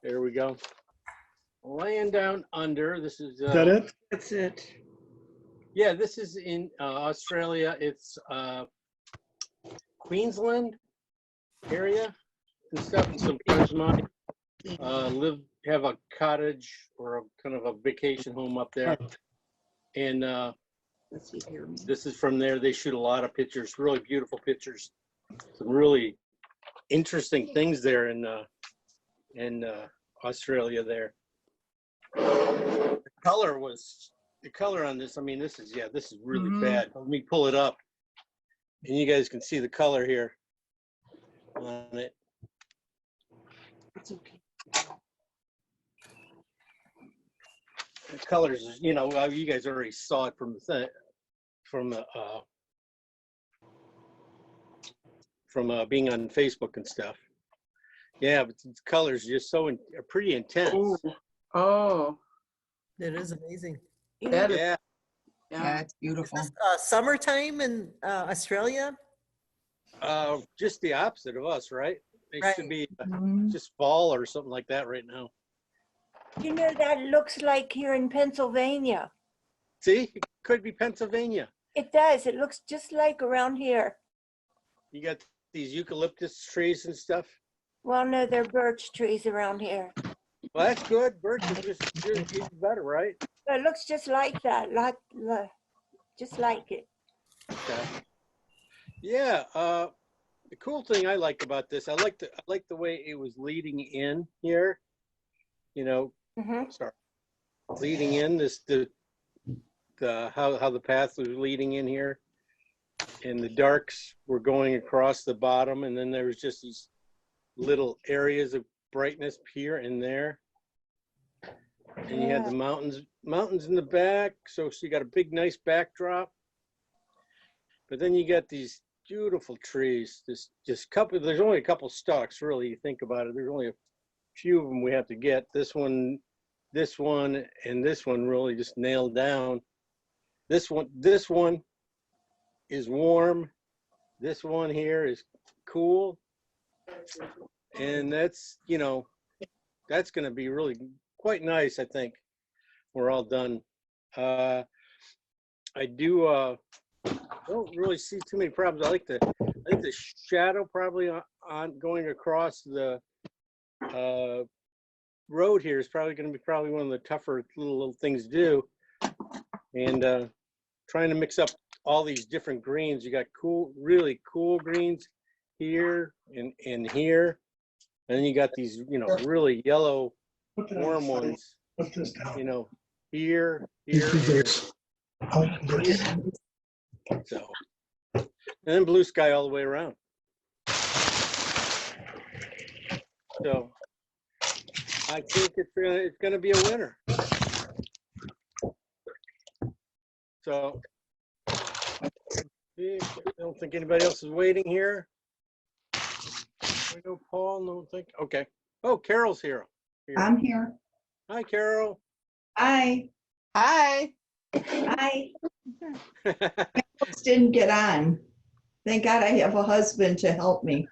There we go. Laying down under. This is Is that it? That's it. yeah, this is in Australia. It's Queensland area and stuff. And some friends of mine have a cottage or a kind of a vacation home up there. And Let's see here. this is from there. They shoot a lot of pictures, really beautiful pictures. Some really interesting things there in Australia there. The color on this, I mean, this is really bad. Let me pull it up and you guys can see the color here on it. It's okay. The colors, you know, you guys already saw it from the being on Facebook and stuff. Yeah, but the colors just so pretty intense. Oh, It is amazing. that is, Yeah, yeah. It's beautiful. Is this, summertime in Australia? just the opposite of us, right? It should Right. be Mhm. just fall or something like that right now. You know, that looks like here in Pennsylvania. See, it could be Pennsylvania. It does. It looks just like around here. You got these eucalyptus trees and stuff. Well, no, they're birch trees around here. Well, that's good. Birch is just even better, right? But it looks just like that, just like it. Okay. Yeah. The cool thing I like about this, I like the way it was leading in here. You know, sorry, leading in how the path was leading in here, and the darks were going across the bottom, and then there was just these little areas of brightness here and there, and you had the mountains in the back, so you got a big nice backdrop, but then you got these beautiful trees. There's only a couple stalks, really. You think about it, there's only a few of them we have to get. This one, and this one really just nailed down. This one is warm. This one here is cool. And that's, you know, that's going to be really quite nice, I think. We're all done. I don't really see too many problems. I think the shadow probably on going across the road here is probably going to be one of the tougher little things to do. And trying to mix up all these different greens. You got really cool greens here and here. And then you got these, you know, really yellow, warm ones, you know, here. So, and then blue sky all the way around. So, I think it's gonna be a winner. So, I don't think anybody else is waiting here. We go, Paul. No, think. Okay. Oh, Carol's here. I'm here. Hi, Carol. Hi. Hi. Hi. Just didn't get on. Thank God I have a husband to help me.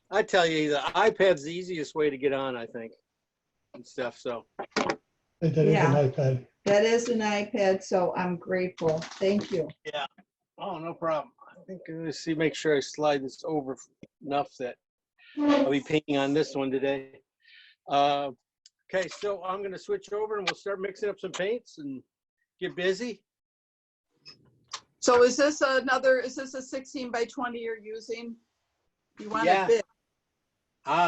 I tell you, the iPad's the easiest way to get on, I think, and stuff. So. That is Yeah. an iPad. That is an iPad, so I'm grateful. Thank you. Yeah. Oh, no problem. I think I'm gonna make sure I slide this over enough that I'll be painting on this one today. Okay, so I'm gonna switch over and we'll start mixing up some paints and get busy. So is this a 16 by 20 you're using? You want Yeah. it big?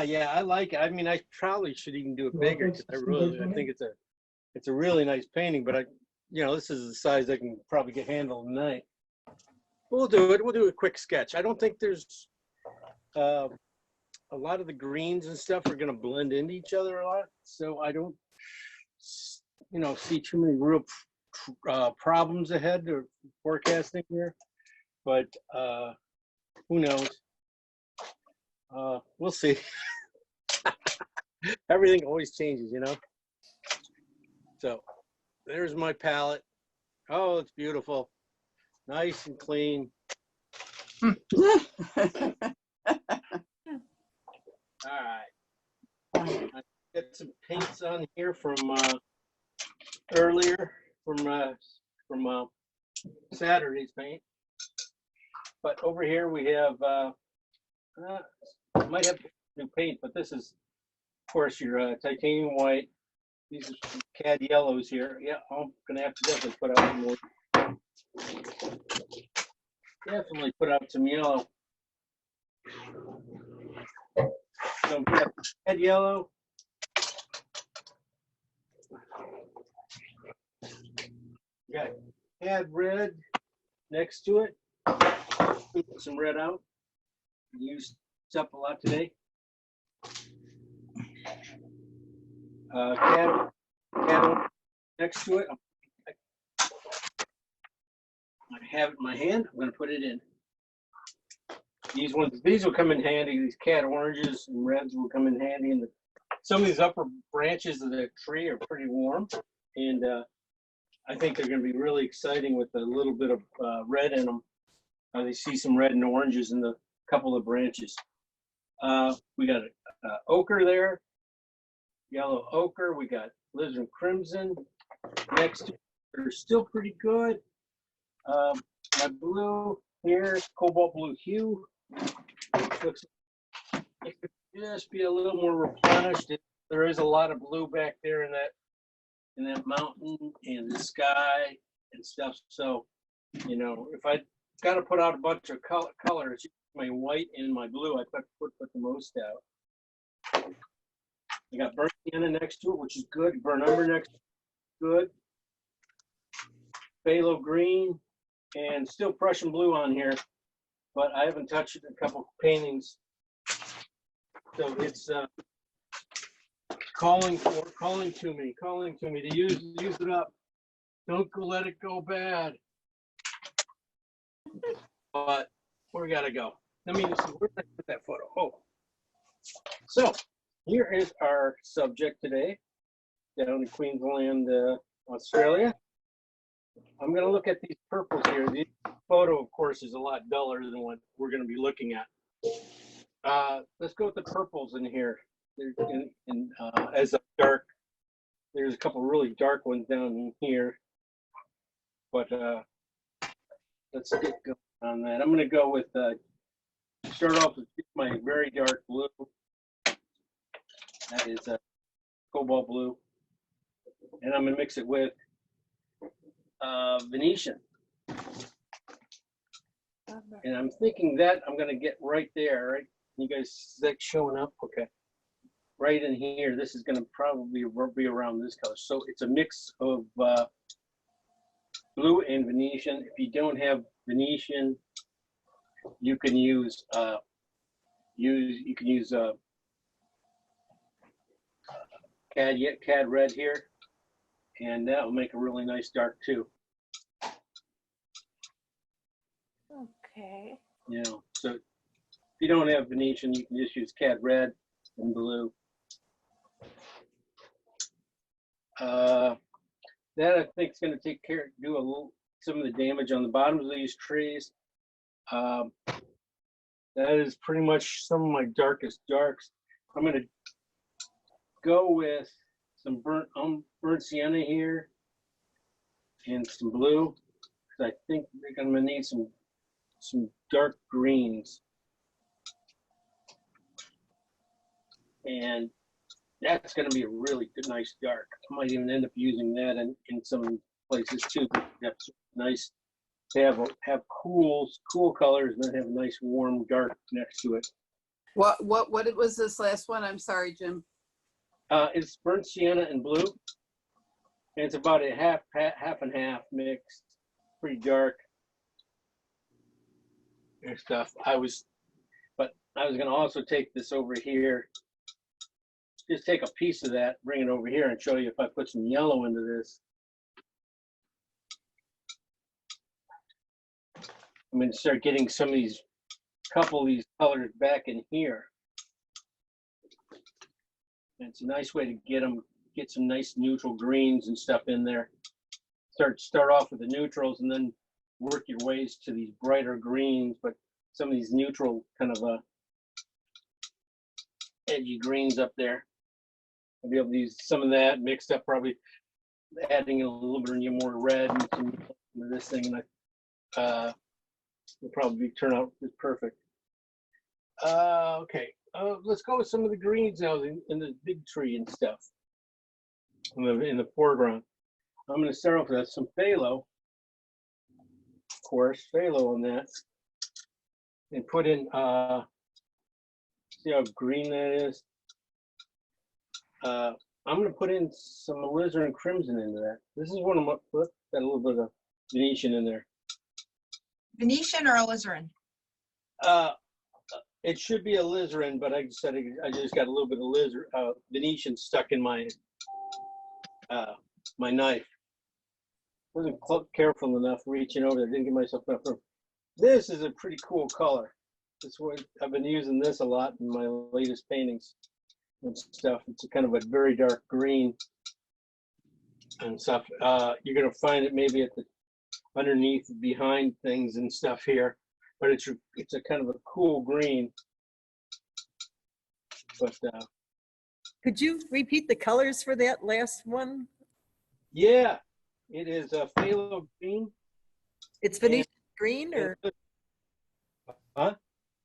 Yeah, I like it. I mean, I probably should even do it bigger because I think it's a really nice painting, but this is the size I can probably get handled tonight. We'll do it. We'll do a quick sketch. I don't think there's a lot of the greens and stuff are going to blend into each other a lot. So I don't, see too many real problems ahead or forecasting here, but who knows? We'll see. Everything always changes, So there's my palette. Oh, it's beautiful. Nice and clean. All right. from earlier from Saturday's paint. But over here we have might have new paint, but this is of course your titanium white. These are some cad yellows here. Yeah, I'm gonna have to definitely put out more. Definitely put out some yellow. So we have cad yellow. We got cad red next to it. Put some red out. Used up a lot today. Cad next to it. I have it in my hand. I'm going to put it in. These will come in handy. These cad oranges and reds will come in handy. And some of these upper branches of the tree are pretty warm, and I think they're going to be really exciting with a little bit of red in them. They see some red and oranges in the couple of branches. We got ochre there, yellow ochre. We got alizarin crimson next to it. They're still pretty good. My blue here, cobalt blue hue. Looks, it could just be a little more replenished. There is a lot of blue back there in that mountain and the sky and stuff. So, you know, if I got to put out a bunch of colors, my white and my blue, I put the most out. I got burnt sienna next to it, which is good. Burnt umber next to it, good. Phthalo green and still Prussian blue on here, but I haven't touched it in a couple paintings. So it's calling to me to use it up. Don't let it go bad. But we gotta go. Let me see, where did I put that photo? Oh, so here is our subject today, down in Queensland, Australia. I'm gonna look at these purples here. The photo, of course, is a lot duller than what we're gonna be looking at. Let's go with the purples in here. As a dark, there's a couple really dark ones down in here, but let's get going on that. I'm going to go with start off with my very dark blue. That is cobalt blue, and I'm going to mix it with Venetian. And I'm thinking that I'm going to get right there, right? You guys, is that showing up? Okay. Right in here, this is going to probably be around this color. So it's a mix of blue and Venetian. If you don't have Venetian, you can use cad red here, and that will make a really nice dark too. Okay. You know, so if you don't have Venetian, you can just use cad red and blue. That I think is going to do some of the damage on the bottoms of these trees. That is pretty much some of my darkest darks. I'm going to go with some burnt sienna here and some blue, because I think they're going to need some dark greens. And that's going to be a really good, nice dark. I might even end up using that in some places too. That's nice to have cool colors and then have a nice warm dark next to it. What was this last one? I'm sorry, Jim. It's burnt sienna and blue, and it's about a half and half mixed. Pretty dark and stuff. I was going to also take this over here. Just take a piece of that, bring it over here, and show you if I put some yellow into this. I'm going to start getting some of these, couple of these colors back in here. And it's a nice way to get some nice neutral greens and stuff in there. Start off with the neutrals and then work your ways to these brighter greens, but some of these neutral kind of edgy greens up there. I'll be able to use some of that mixed up, probably adding a little bit more red and some of this thing, and it'll probably turn out just perfect. Okay, let's go with some of the greens now in the big tree and stuff in the foreground. I'm going to start off with some phthalo, of course, phthalo on that, and put in, see how green that is? I'm going to put in some alizarin crimson into that. This is one of my, got a little bit of Venetian in there. Venetian or alizarin? It should be alizarin, but I just got a little bit of Venetian stuck in my my knife. Wasn't careful enough reaching over there. Didn't give myself enough room. This is a pretty cool color. This one, I've been using this a lot in my latest paintings and stuff. It's a kind of a very dark green and stuff. You're gonna find it maybe at the underneath, behind things and stuff here, but it's a kind of a cool green. But Could you repeat the colors for that last one? yeah, it is a phthalo green. It's Venetian green, or Huh?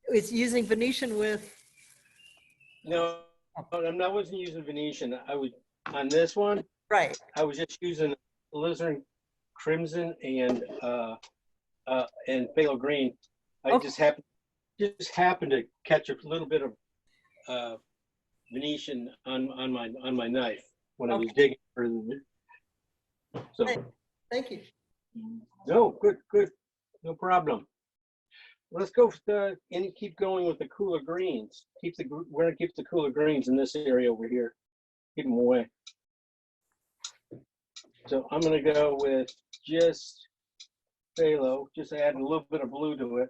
it's using Venetian with, No, I wasn't using Venetian. I was on this one. right. I was just using alizarin crimson and phthalo green. I Okay. just happened to catch a little bit of Venetian on my knife when I was digging for the. So Thank you. no, good, no problem. Let's go and keep going with the cooler greens. We're gonna keep the cooler greens in this area over here. Keep them away. So I'm gonna go with just phthalo, just add a little bit of blue to it.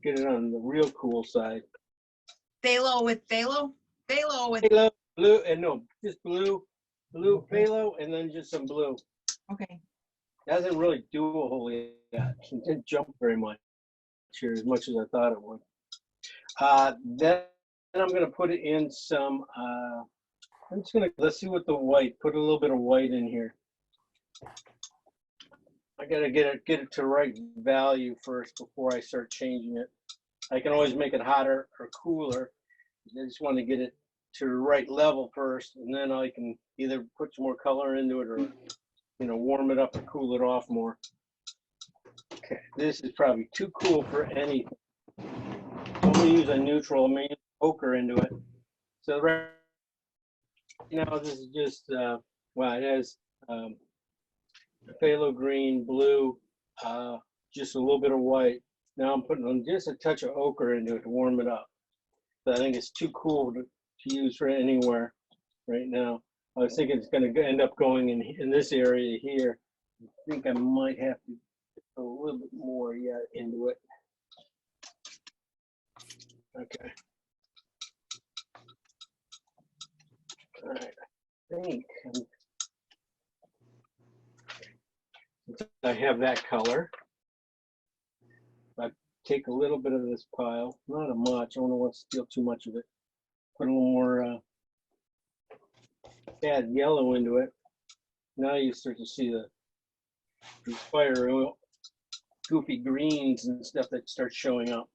Get it on the real cool side. Phthalo with phthalo? Phthalo with, Phthalo, blue, and no, just blue, phthalo, and then just some blue. okay. Doesn't really do a whole lot. It didn't jump very much here, as much as I thought it would. Then I'm gonna put it in some, let's see what the white, put a little bit of white in here. I gotta get it to right value first before I start changing it. I can always make it hotter or cooler. I just want to get it to the right level first, and then I can either put some more color into it or, warm it up or cool it off more. Okay, this is probably too cool for anything. I'm gonna use a neutral. I'm gonna use ochre into it. So right now this is just, it has phthalo green, blue, just a little bit of white. Now I'm putting just a touch of ochre into it to warm it up. So I think it's too cool to use for anywhere right now. I was thinking it's going to end up going in this area here. I think I might have to put a little bit more into it. Okay. All right. I think I have that color. I take a little bit of this pile, not much. I don't want to steal too much of it. Put a little more, add yellow into it. Now you start to see the fire goofy greens and stuff that start showing up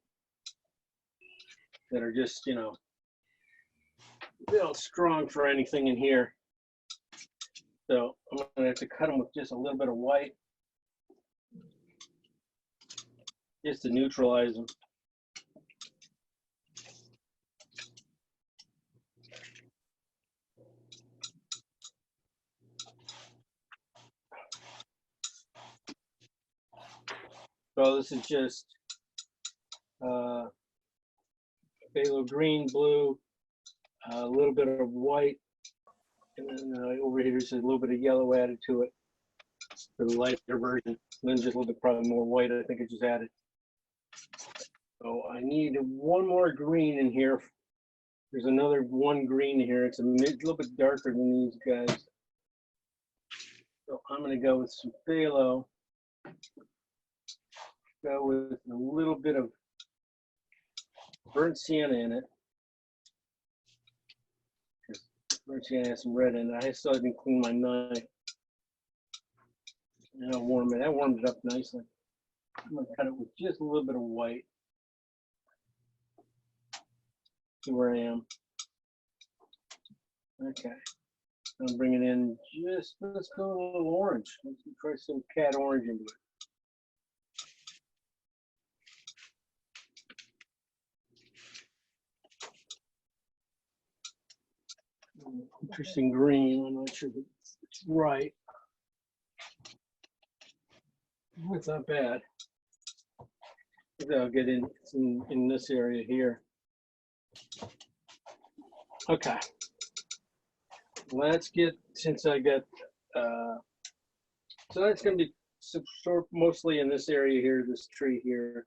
that are just, a little strong for anything in here. So I'm gonna have to cut them with just a little bit of white, just to neutralize them. So this is just phthalo green, blue, a little bit of white, and then over here is a little bit of yellow added to it for the lighter version. And then just a little bit probably more white, I think I just added. So I need one more green in here. There's another one green here. It's a little bit darker than these guys. So I'm gonna go with some phthalo. Go with a little bit of burnt sienna in it. First, you add some red in it. I still didn't clean my knife. And I'll warm it. I warmed it up nicely. I'm gonna cut it with just a little bit of white. See where I am. Okay. I'm bringing in just, let's go a little orange. Let's try some cat orange into it. Interesting green. I'm not sure if it's right. It's not bad. Maybe I'll get in this area here. Okay. Let's get, since I got, so that's going to be sort mostly in this area here, this tree here.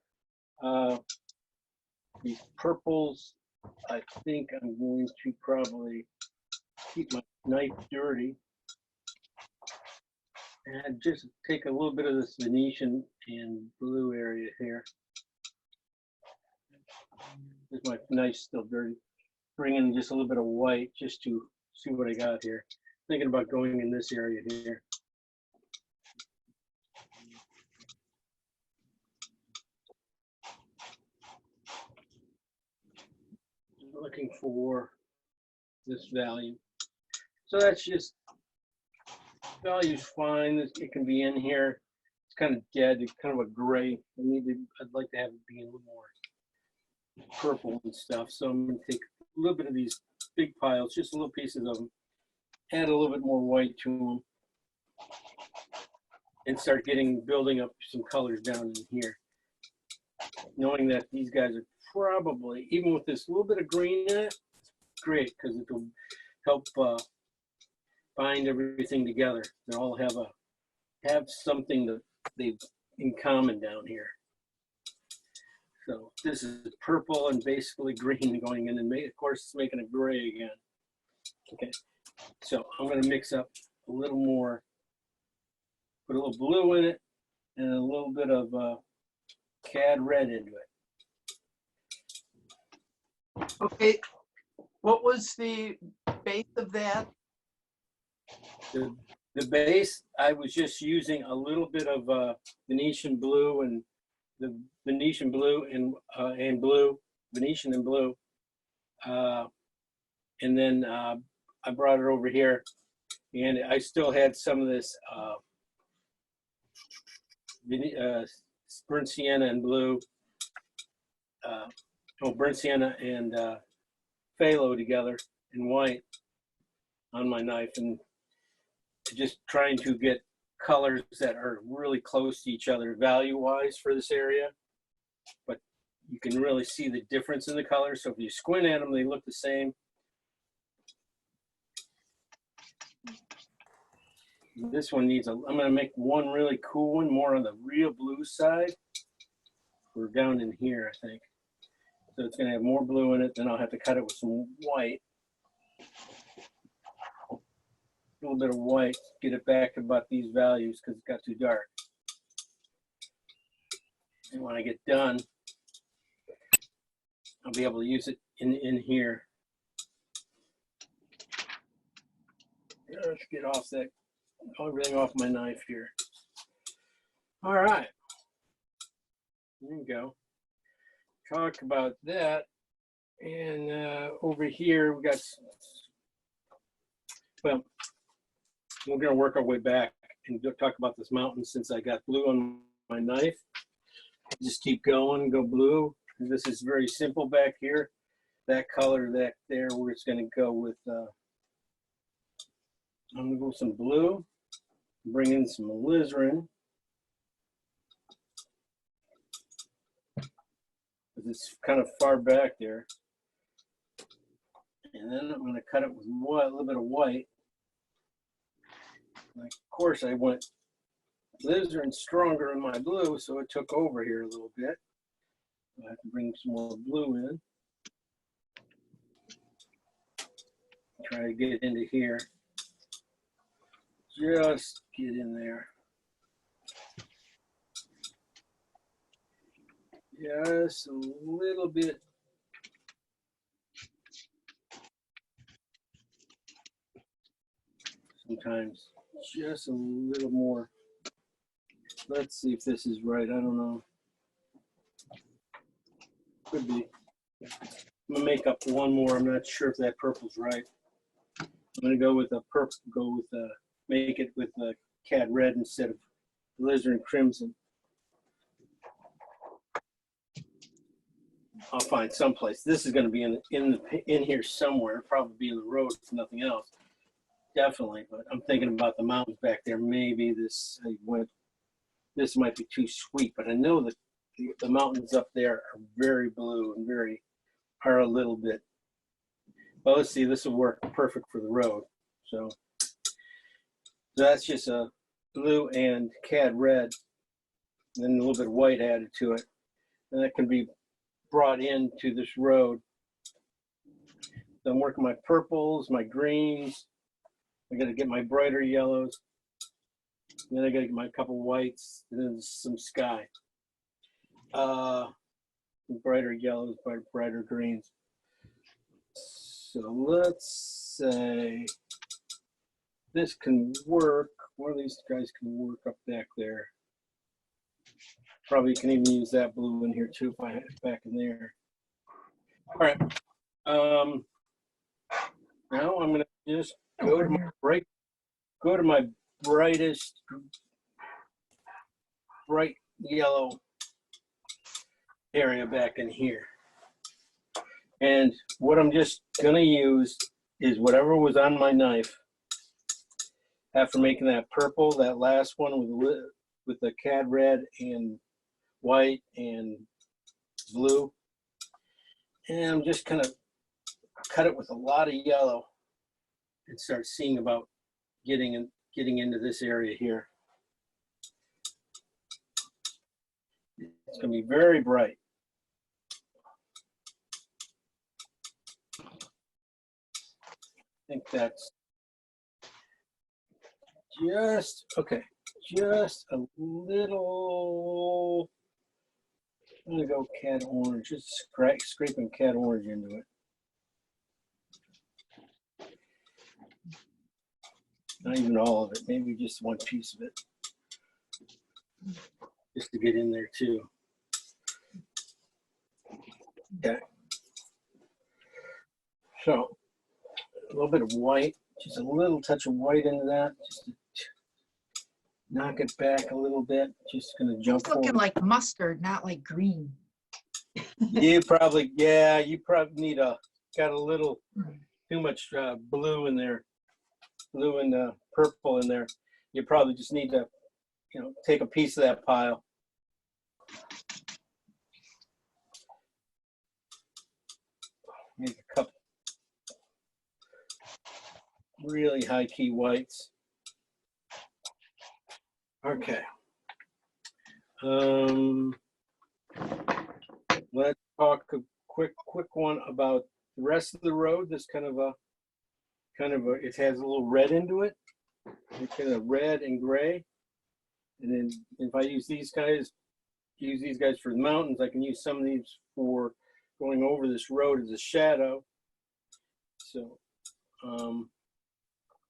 These purples, I think I'm going to probably keep my knife dirty and just take a little bit of this Venetian and blue area here. This my knife's still dirty. Bring in just a little bit of white just to see what I got here. Thinking about going in this area here. Looking for this value. So that's just, value's fine. It can be in here. It's kind of dead. It's kind of a gray. I'd like to have it be a little more purple and stuff. So I'm going to take a little bit of these big piles, just little pieces of them, add a little bit more white to them, and start building up some colors down in here. Knowing that these guys are probably, even with this little bit of green in it, it's great because it will help bind everything together. They all have something that they've in common down here. So this is purple and basically green going in, and of course it's making it gray again. Okay, so I'm going to mix up a little more, put a little blue in it, and a little bit of cad red into it. Okay, what was the base of that? The base, I was just using a little bit of Venetian blue and the Venetian blue and blue, Venetian and blue. And then I brought it over here, and I still had some of this burnt sienna and blue, burnt sienna and phthalo together in white on my knife, and just trying to get colors that are really close to each other value-wise for this area, but you can really see the difference in the colors. So if you squint at them, they look the same. This one needs I'm going to make one really cool one, more on the real blue side. We're down in here, I think. So it's going to have more blue in it. Then I'll have to cut it with some white. A little bit of white, get it back to about these values because it got too dark. And when I get done, I'll be able to use it in here. Let's get off that, everything off my knife here. All right, there you go. Talk about that, and over here we got. Well, we're going to work our way back and talk about this mountain since I got blue on my knife. Just keep going, go blue. This is very simple back here. That color back there, we're just going to go with, I'm going to go with some blue, bring in some alizarin. It's kind of far back there. And then I'm going to cut it with a little bit of white. Of course, I went alizarin stronger in my blue, so it took over here a little bit. I have to bring some more blue in. Try to get into here. Just get in there. Just a little bit. sometimes. Just a little more. Let's see if this is right. I don't know. Could be. I'm gonna make up one more. I'm not sure if that purple's right. I'm gonna go with a purple. Go with make it with cad red instead of alizarin crimson. I'll find someplace. This is going to be in here somewhere. Probably be in the road if nothing else. Definitely, but I'm thinking about the mountains back there. Maybe this might be too sweet, but I know that the mountains up there are very blue and are a little bit. Well, let's see. This will work perfect for the road. So that's just a blue and cad red, and then a little bit of white added to it, and that can be brought into this road. So I'm working my purples, my greens. I got to get my brighter yellows. And then I got to get my couple whites, and then some sky. Brighter yellows, brighter greens. So let's say this can work. One of these guys can work up back there. Probably can even use that blue in here too if I had it back in there. All right. Now I'm gonna just go to my brightest bright yellow area back in here. And what I'm just gonna use is whatever was on my knife after making that purple, that last one with the cad red and white and blue. And I'm just gonna cut it with a lot of yellow and start seeing about getting into this area here. It's gonna be very bright. I think that's just, okay, just a little, I'm gonna go cad orange, just scraping cad orange into it. Not even all of it, maybe just one piece of it. Just to get in there too. Okay. So, a little bit of white, just a little touch of white into that, just to knock it back a little bit. Just gonna jump It's looking forward. like mustard, not like green. You probably need got a little too much blue in there, blue and purple in there. You probably just need to, take a piece of that pile. Make a couple really high key whites. Okay. Let's talk a quick one about the rest of the road. This kind of a, it has a little red into it. It's kind of red and gray. And then if I use these guys for the mountains, I can use some of these for going over this road as a shadow. So I'm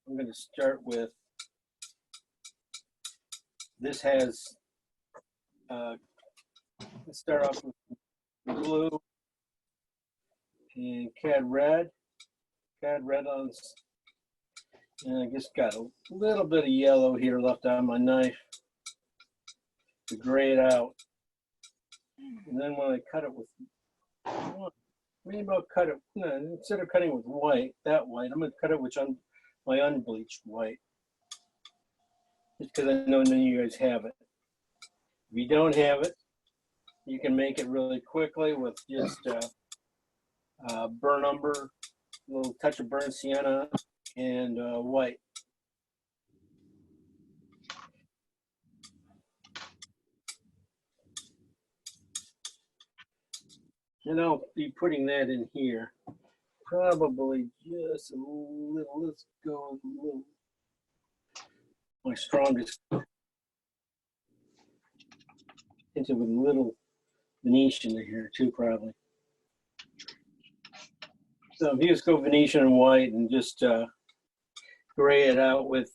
going to start with, this has, let's start off with blue and cad red on, and I just got a little bit of yellow here left on my knife to gray it out. And then when I cut it with, maybe I'll cut it, instead of cutting with white, I'm going to cut it with my unbleached white. Just because I know none of you guys have it. If you don't have it, you can make it really quickly with just burnt umber, a little touch of burnt sienna, and white. And I'll be putting that in here. Probably just a little, let's go a little, my strongest, into with a little Venetian in here too, probably. So if you just go Venetian and white and just gray it out with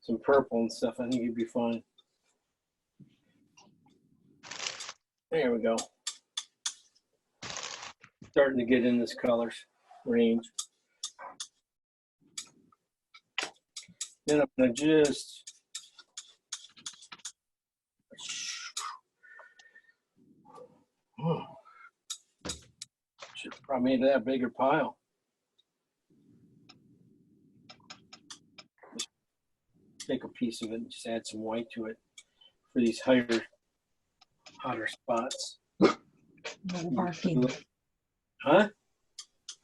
some purple and stuff. I think you'd be fine. There we go. Starting to get in this colors range. Then I'm gonna just should have probably made that a bigger pile. Take a piece of it and just add some white to it for these hotter spots. No barking. Huh?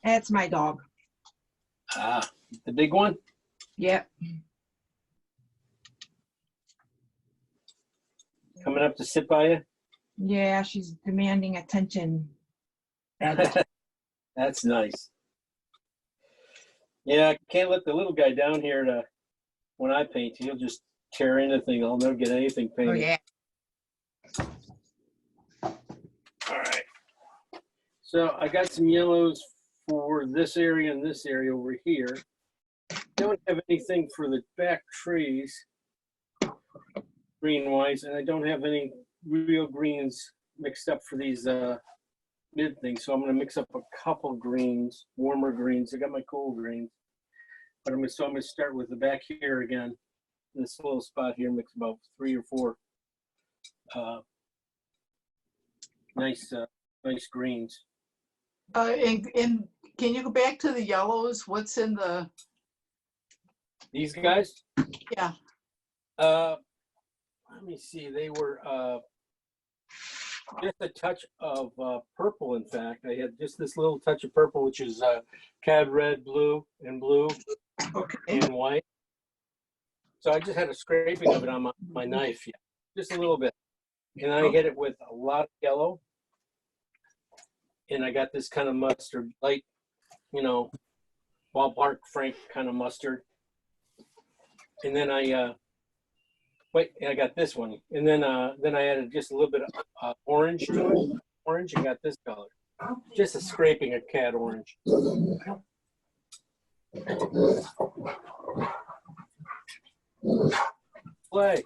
That's my dog. Ah, the big one? Yep. Coming up to sit by you? Yeah, she's demanding attention. That's nice. Yeah, I can't let the little guy down here to, when I paint, he'll just tear anything. I'll never get anything Oh, painted. yeah. All right. So I got some yellows for this area and this area over here. Don't have anything for the back trees, green-wise, and I don't have any real greens mixed up for these mid things. So I'm gonna mix up a couple greens, warmer greens. I got my cool greens, but I'm gonna start with the back here again. This little spot here, mix about 3 or 4 nice greens. And can you go back to the yellows? What's in the, These guys? yeah, Let me see. They were just a touch of purple, in fact. I had just this little touch of purple, which is cad red, blue, and white. So I just had a scraping of it on my knife, yeah, just a little bit. And I hit it with a lot of yellow. And I got this kind of mustard, light, ballpark Frank kind of mustard. And then I got this one. And then I added just a little bit of orange to it. Orange, and got this color. Just a scraping of cad orange. Play.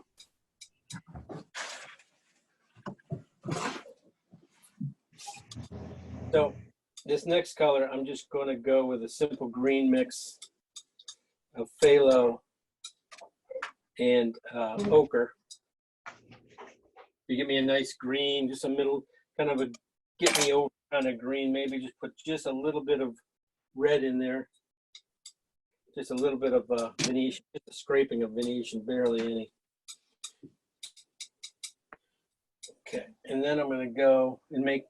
So this next color, I'm just going to go with a simple green mix of phthalo and ochre. You give me a nice green, just a middle, kind of a get me over kind of green. Maybe just put just a little bit of red in there. Just a little bit of Venetian, just a scraping of Venetian, barely any. Okay, and then I'm going to go and make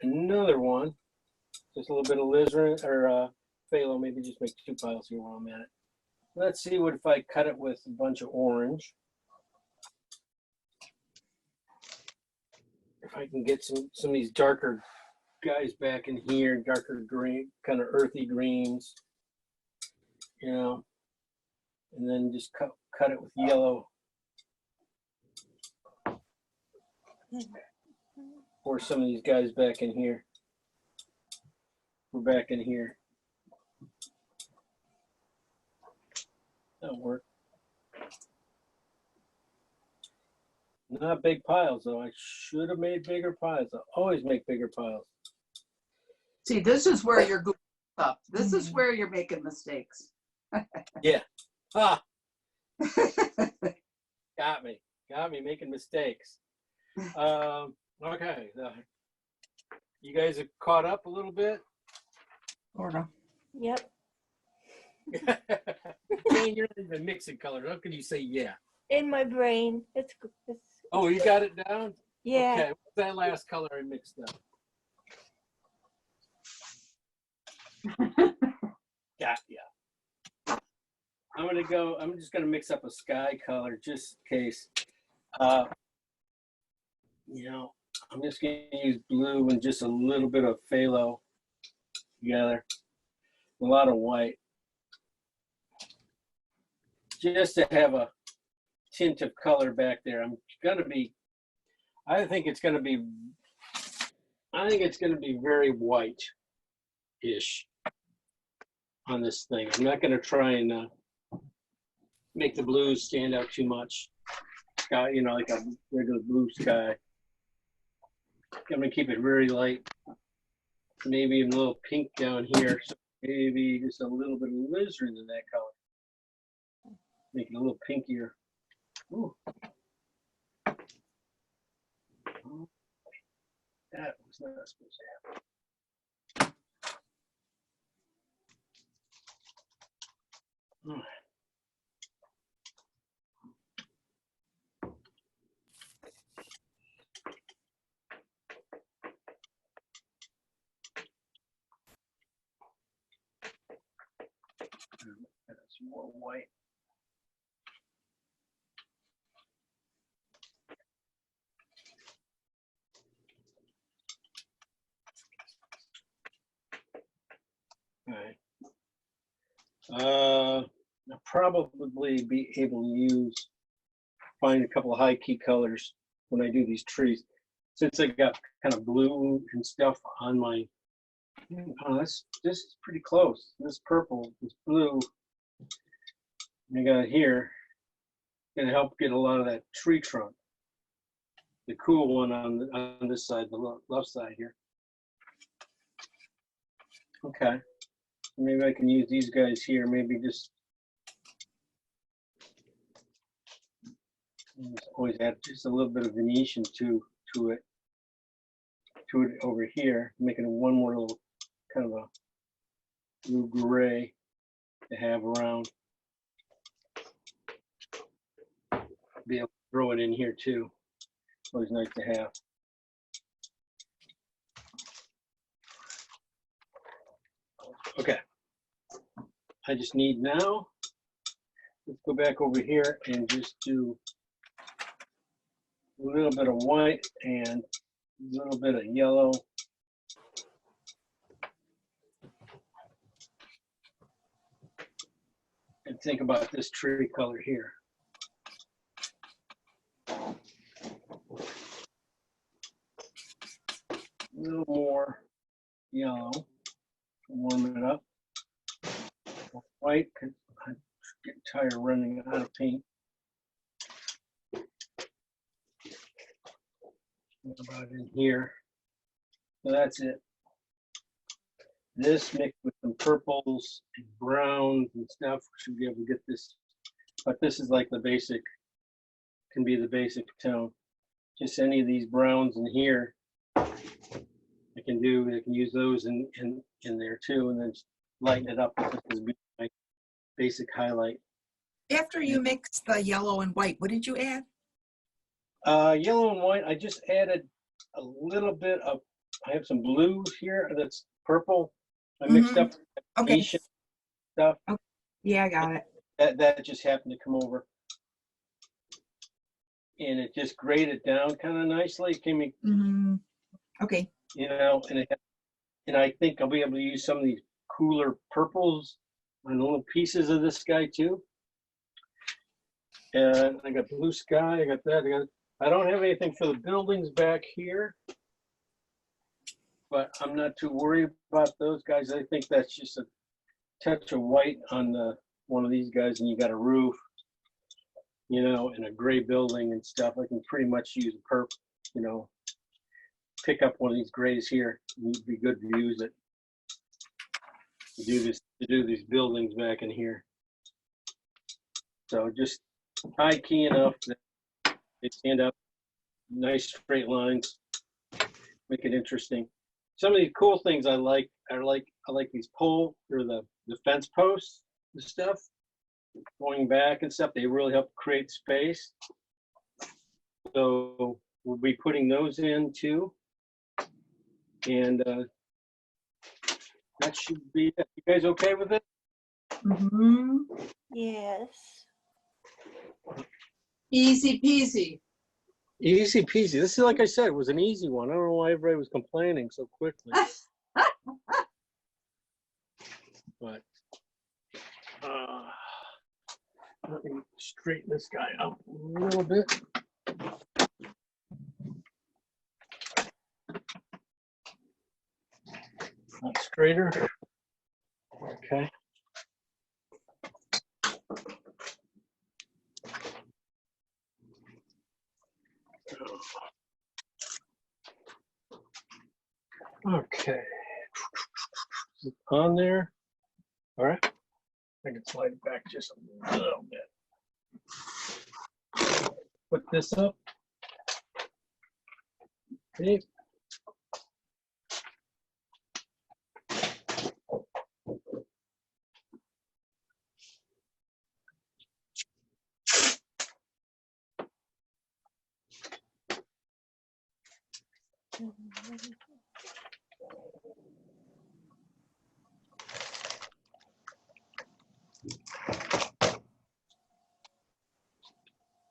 another one. Just a little bit of alizarin or phthalo, maybe just make 2 piles here while I'm at it. Let's see what if I cut it with a bunch of orange. If I can get some of these darker guys back in here, darker green, kind of earthy greens, and then just cut it with yellow. Pour some of these guys back in here. We're back in here. That'll work. Not big piles, though. I should have made bigger piles. I always make bigger piles. see, this is where you're goofing up. This is where you're making mistakes. Yeah. Ah, got me making mistakes. Okay. You guys are caught up a little bit? Sorta. Yep. Jane, you're not even mixing colors. How can you say yeah? In my brain. It's Oh, you got it down? yeah. Okay, what's that last color I mixed up? Yeah. I'm just gonna mix up a sky color just in case. I'm just gonna use blue and just a little bit of phthalo together. A lot of white. Just to have a tint of color back there. I think it's gonna be very white-ish on this thing. I'm not gonna try and make the blues stand out too much. Sky, you know, like a regular blue sky. I'm gonna keep it very light. Maybe a little pink down here. So maybe just a little bit of lizard in that color. Make it a little pinkier. Ooh. That was not supposed to happen. That's more white. All right. I'll probably be able to find a couple of high key colors when I do these trees. Since I got kind of blue and stuff on my, oh, this is pretty close. This purple, this blue, I got here, gonna help get a lot of that tree trunk. The cool one on this side, the left side here. Okay. Maybe I can use these guys here, maybe just always add just a little bit of Venetian to it over here, making one more little kind of a blue gray to have around. Be able to throw it in here too. Always nice to have. Okay. I just need now, let's go back over here and just do a little bit of white and a little bit of yellow. And think about this tree color here. A little more yellow, warm it up. White, because I get tired of running out of paint. What about in here? So that's it. This mixed with some purples and browns and stuff, should be able to get this. But this is like the basic, can be the basic tone. Just any of these browns in here, I can use those in there too, and then lighten it up with this my basic highlight. After you mix the yellow and white, what did you add? Yellow and white, I just added a little bit of, I have some blue here that's purple. I mixed up Okay. Venetian stuff. Yeah, I got it. That just happened to come over. And it just graded down kind of nicely. Came, Okay. you know, and I think I'll be able to use some of these cooler purples on little pieces of this guy too. And I got blue sky, I got that. I don't have anything for the buildings back here, but I'm not too worried about those guys. I think that's just a touch of white on one of these guys, and you got a roof, you know, and a gray building and stuff. I can pretty much use a purple, you know, pick up one of these grays here. It'd be good to use it to do these buildings back in here. So just high key enough that they stand up, nice straight lines, make it interesting. Some of these cool things I like these pole or the fence posts and stuff going back and stuff. They really help create space. So we'll be putting those in too. And that should be it. You guys okay with it? Yes. Easy peasy. Easy peasy. This is, like I said, it was an easy one. I don't know why everybody was complaining so quickly. But let me straighten this guy up a little bit. Not straighter. Okay. Okay. On there. All right. I can slide it back just a little bit. Put this up. Okay.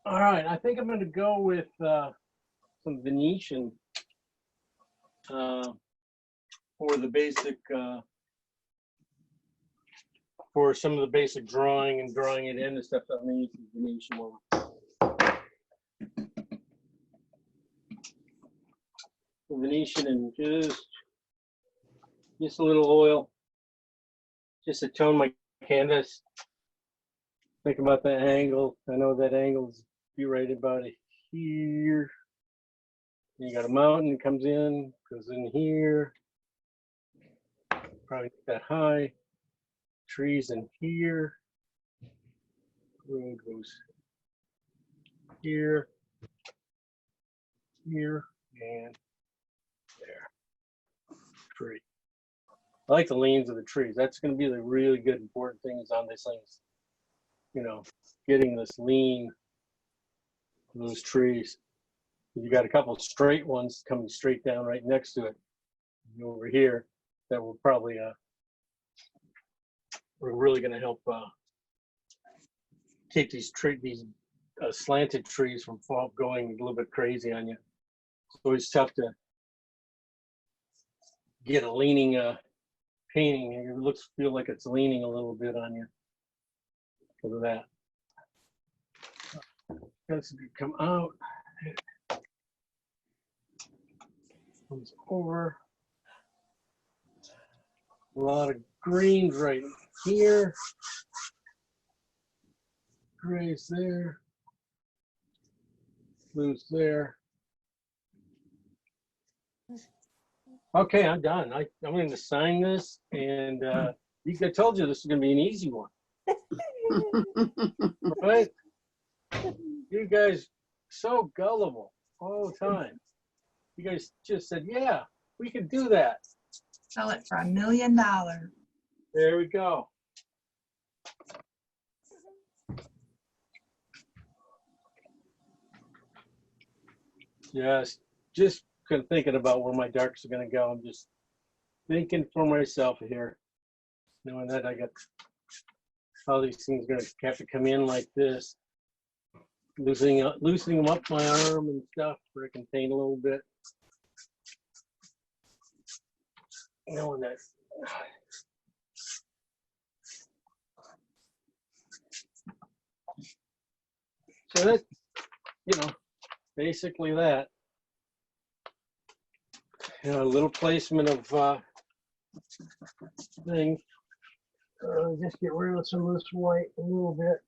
All right, I think I'm going to go with some Venetian for the basic, for some of the basic drawing and drawing it in and stuff. I'm going to use the Venetian one. The Venetian and just a little oil, just to tone my canvas. Think about that angle. I know that angle's be right about here. You got a mountain that comes in, goes in here. Probably not that high. Trees in here. Road goes here, here, and there. Tree. I like the leans of the trees. That's going to be the really good important things on this thing. You know, getting this lean of those trees. You got a couple of straight ones coming straight down right next to it. And over here, that will probably we're really going to help keep these slanted trees from going a little bit crazy on you. It's always tough to get a leaning painting, and it feel like it's leaning a little bit on you because of that. That's come out. Comes over. A lot of greens right here. Grays there. Blues there. Okay, I'm done. I'm going to sign this, and I told you this is going to be an easy one. Right? You guys so gullible all the time. You guys just said, yeah, we could do that. Sell it for $1 million. There we go. Just thinking about where my darks are going to go. I'm just thinking for myself here, knowing that I got how these things are going to have to come in like this, loosening them up my arm and stuff where it can paint a little bit. Knowing that. So that's, basically that. A little placement of things. Just get rid of some of this white a little bit.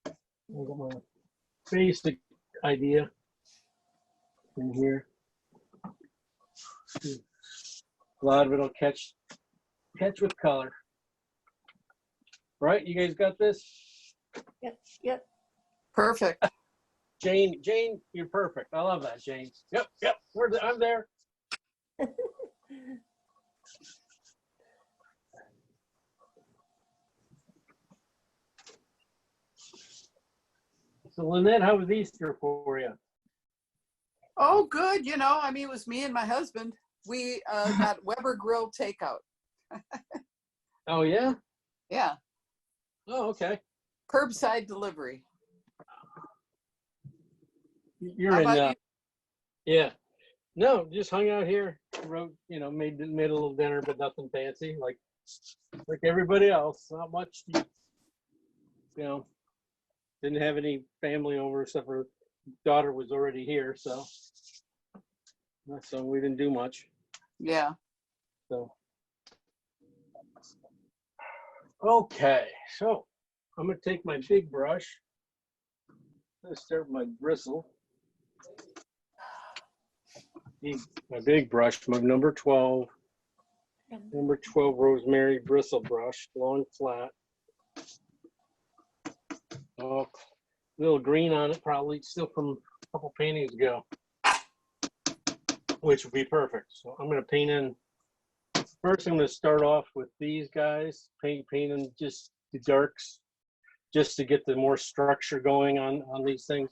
I've got my basic idea in here. A lot of it will catch with color. Right? You guys got this? Yep. Perfect. Jane, you're perfect. I love that, Jane. Yep. I'm there. So Lynette, how was Easter for you? Oh, good. It was me and my husband. We got Weber Grill takeout. Oh, yeah? Yeah. Oh, okay. Curbside delivery. You're How in, about you? yeah. No, just hung out here, made a little dinner, but nothing fancy, like everybody else. Not much, didn't have any family over except for daughter was already here, so we didn't do much. Yeah. So, okay, so I'm gonna take my big brush. Let's start with my bristle. My big brush, my number 12. Number 12 rosemary bristle brush, long flat. Oh, little green on it, probably still from a couple paintings ago, which would be perfect. So I'm going to paint in. First, I'm going to start off with these guys, painting just the darks, just to get the more structure going on these things.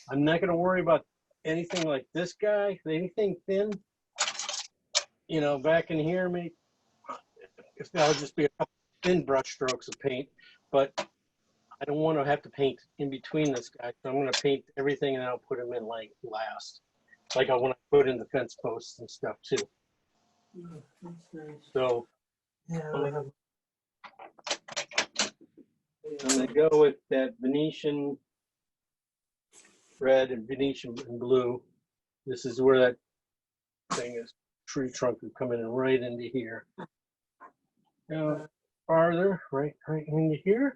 I'm not going to worry about anything like this guy, anything thin. You know, back in here, maybe if that'll just be a couple thin brush strokes of paint, but I don't want to have to paint in between this guy. So I'm going to paint everything and I'll put them in like last, like I want to put in the fence posts and stuff too. So I'm going to go with that Venetian red and Venetian blue. This is where that thing is. Tree trunk is coming in right into here. Now farther, right into here.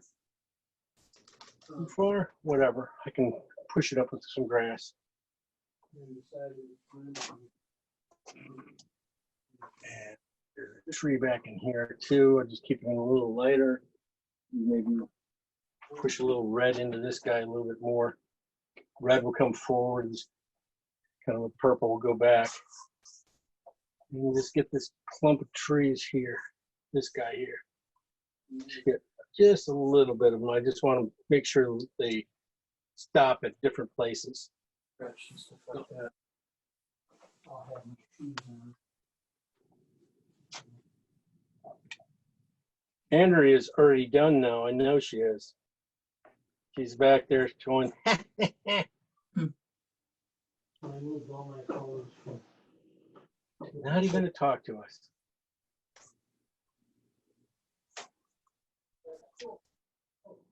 Too far, whatever. I can push it up with some grass. And there's a tree back in here too. I'm just keeping it a little lighter. Maybe push a little red into this guy a little bit more. Red will come forward. Kind of a purple will go back. And just get this clump of trees here. This guy here. Get just a little bit of them. I just want to make sure they stop at different places. Andrea's already done now. I know she is. She's back there going, not even to talk to us.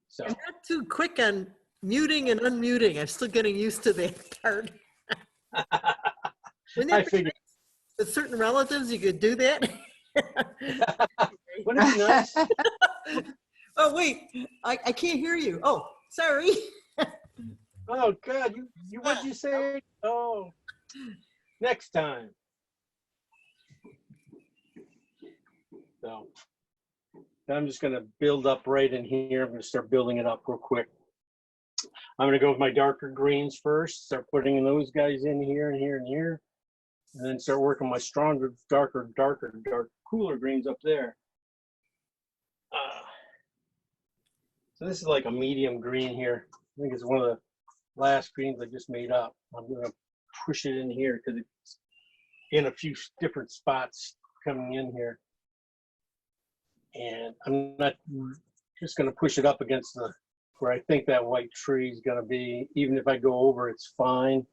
So I'm not too quick on muting and unmuting. I'm still getting used to that part. Wouldn't I that be figured, with certain relatives, you could do that? wouldn't it be nice? Oh, wait, I can't hear you. Oh, sorry. Oh God, you what'd you say? Oh, next time. So I'm just gonna build up right in here. I'm gonna start building it up real quick. I'm gonna go with my darker greens first, start putting those guys in here and here and here, and then start working my stronger, darker, cooler greens up there. So this is like a medium green here. I think it's one of the last greens I just made up. I'm gonna push it in here because it's in a few different spots coming in here. And I'm not just gonna push it up against the, where I think that white tree is gonna be. Even if I go over, it's fine.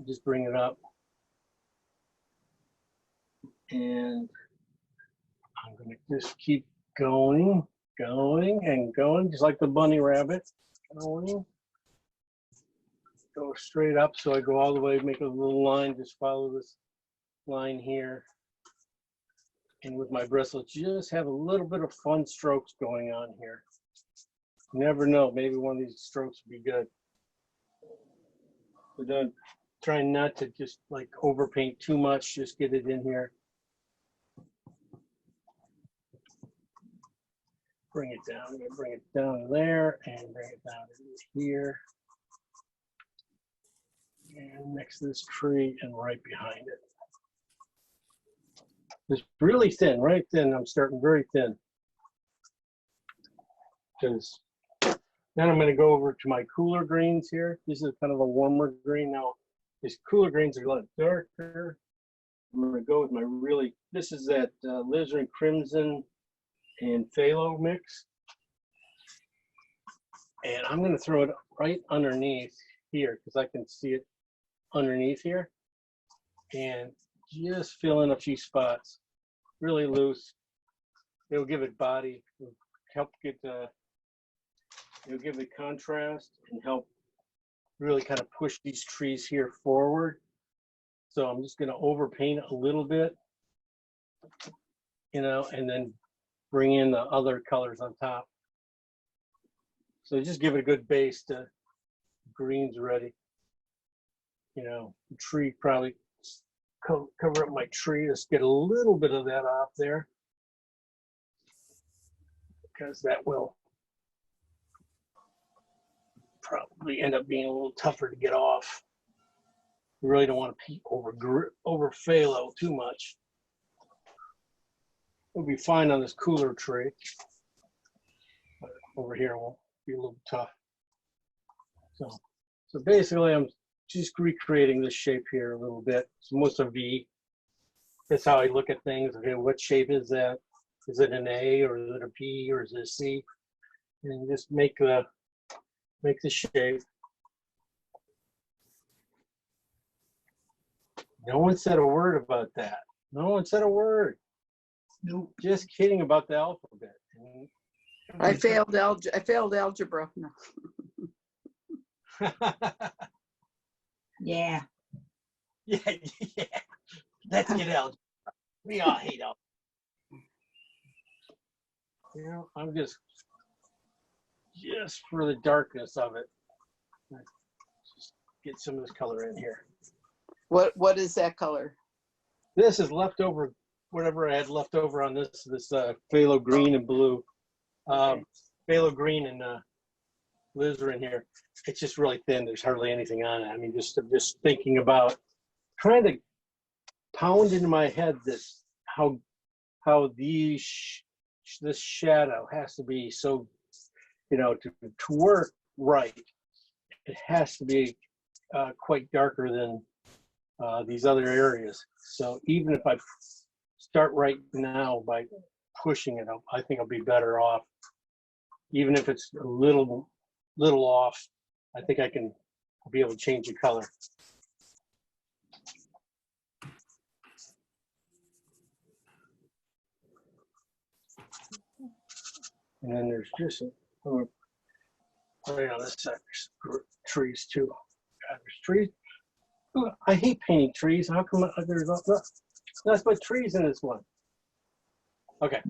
Just bring it up. And I'm gonna just keep going, just like the bunny rabbit. Going. Go straight up, so I go all the way, make a little line, just follow this line here. And with my bristle, just have a little bit of fun strokes going on here. You never know, maybe one of these strokes would be good. But then try not to just like overpaint too much, just get it in here. Bring it down, I'm gonna bring it down there and bring it down to here. And next to this tree and right behind it. It's really thin, right thin. I'm starting very thin. Because then I'm going to go over to my cooler greens here. This is kind of a warmer green. Now, these cooler greens are a lot darker. I'm going to go with my really, this is that Alizarin Crimson and Phthalo mix. And I'm going to throw it right underneath here because I can see it underneath here. And just fill in a few spots, really loose. It'll give it body, it'll help get it'll give it contrast and help really kind of push these trees here forward. So I'm just going to overpaint a little bit, you know, and then bring in the other colors on top. So just give it a good base to greens ready. you know, the tree probably cover up my tree. Just get a little bit of that off there, because that will probably end up being a little tougher to get off. You really don't want to over phthalo too much. It'll be fine on this cooler tree, but over here it will be a little tough. So basically, I'm just recreating this shape here a little bit. It's almost a V. That's how I look at things. Okay, what shape is that? Is it an A, or is it a P, or is it a C? And just make the shape. No one said a word about that. No one said a word. Nope. Just kidding about the alphabet. I failed algebra. No. Yeah. Yeah. Let's get algebra. We all hate algebra. You know, I'm just for the darkness of it. Just get some of this color in here. What is that color? This is leftover, whatever I had left over on this phthalo green and blue. Phthalo green and alizarin here. It's just really thin. There's hardly anything on it. I mean, just thinking about trying to pound into my head this how this shadow has to be so, you know, to work right. It has to be quite darker than these other areas. So even if I start right now by pushing it up, I think I'll be better off. Even if it's a little off, I think I can be able to change the color. And then there's just right on this side, there's trees too. God, there's trees. I hate painting trees. How come there's not but trees in this one? Okay.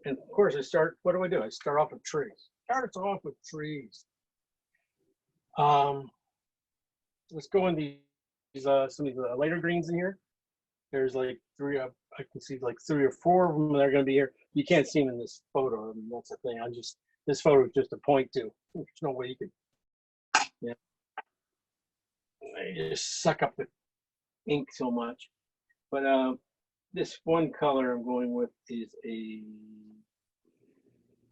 And of course, what do? I start off with trees. Starts off with trees. Let's go in these some of the lighter greens in here. There's like three. I can see like 3 or 4 of them that are going to be here. You can't see them in this photo. I mean, that's the thing. This photo is just a point to. There's no way you could. Yeah. They just suck up the ink so much. But this one color I'm going with is a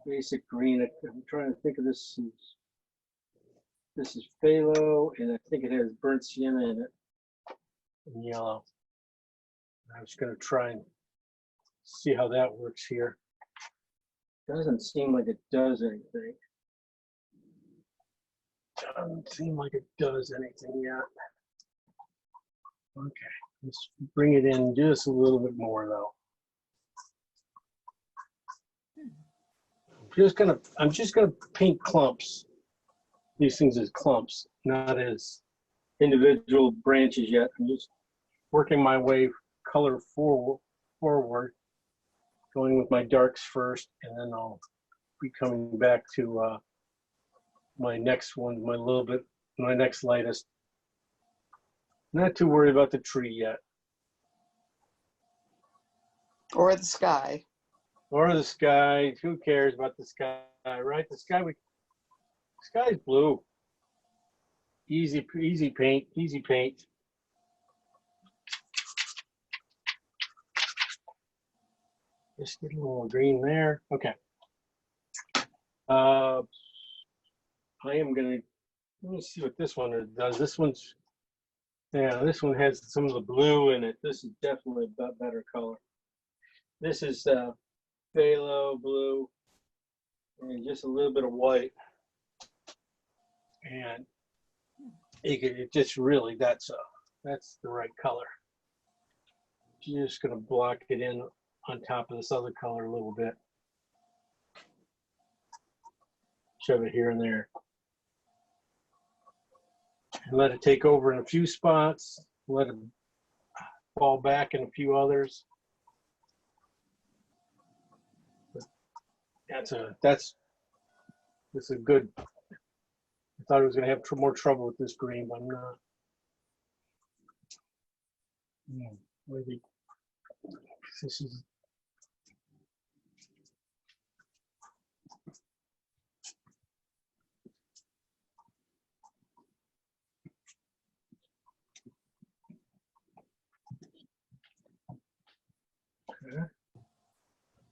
basic green. I'm trying to think of this. This is phthalo, and I think it has burnt sienna in it, and yellow. I'm just going to try and see how that works here. Doesn't seem like it does anything. Doesn't seem like it does anything yet. Okay, let's bring it in just a little bit more though. I'm just gonna paint clumps. These things as clumps, not as individual branches yet. I'm just working my way color forward, going with my darks first, and then I'll be coming back to my next one, my next lightest. Not too worried about the tree yet. Or the sky? Or the sky. Who cares about the sky, right? The sky's blue. Easy paint, easy paint. Just get a little green there. Okay. I am gonna, let me see what this one does. This one has some of the blue in it. This is definitely a better color. This is phthalo blue and just a little bit of white. And it just really, that's the right color. You're just gonna block it in on top of this other color a little bit. Shove it here and there. And let it take over in a few spots. Let it fall back in a few others. That's a good I thought I was gonna have more trouble with this green, but I'm not. Maybe this is. Okay.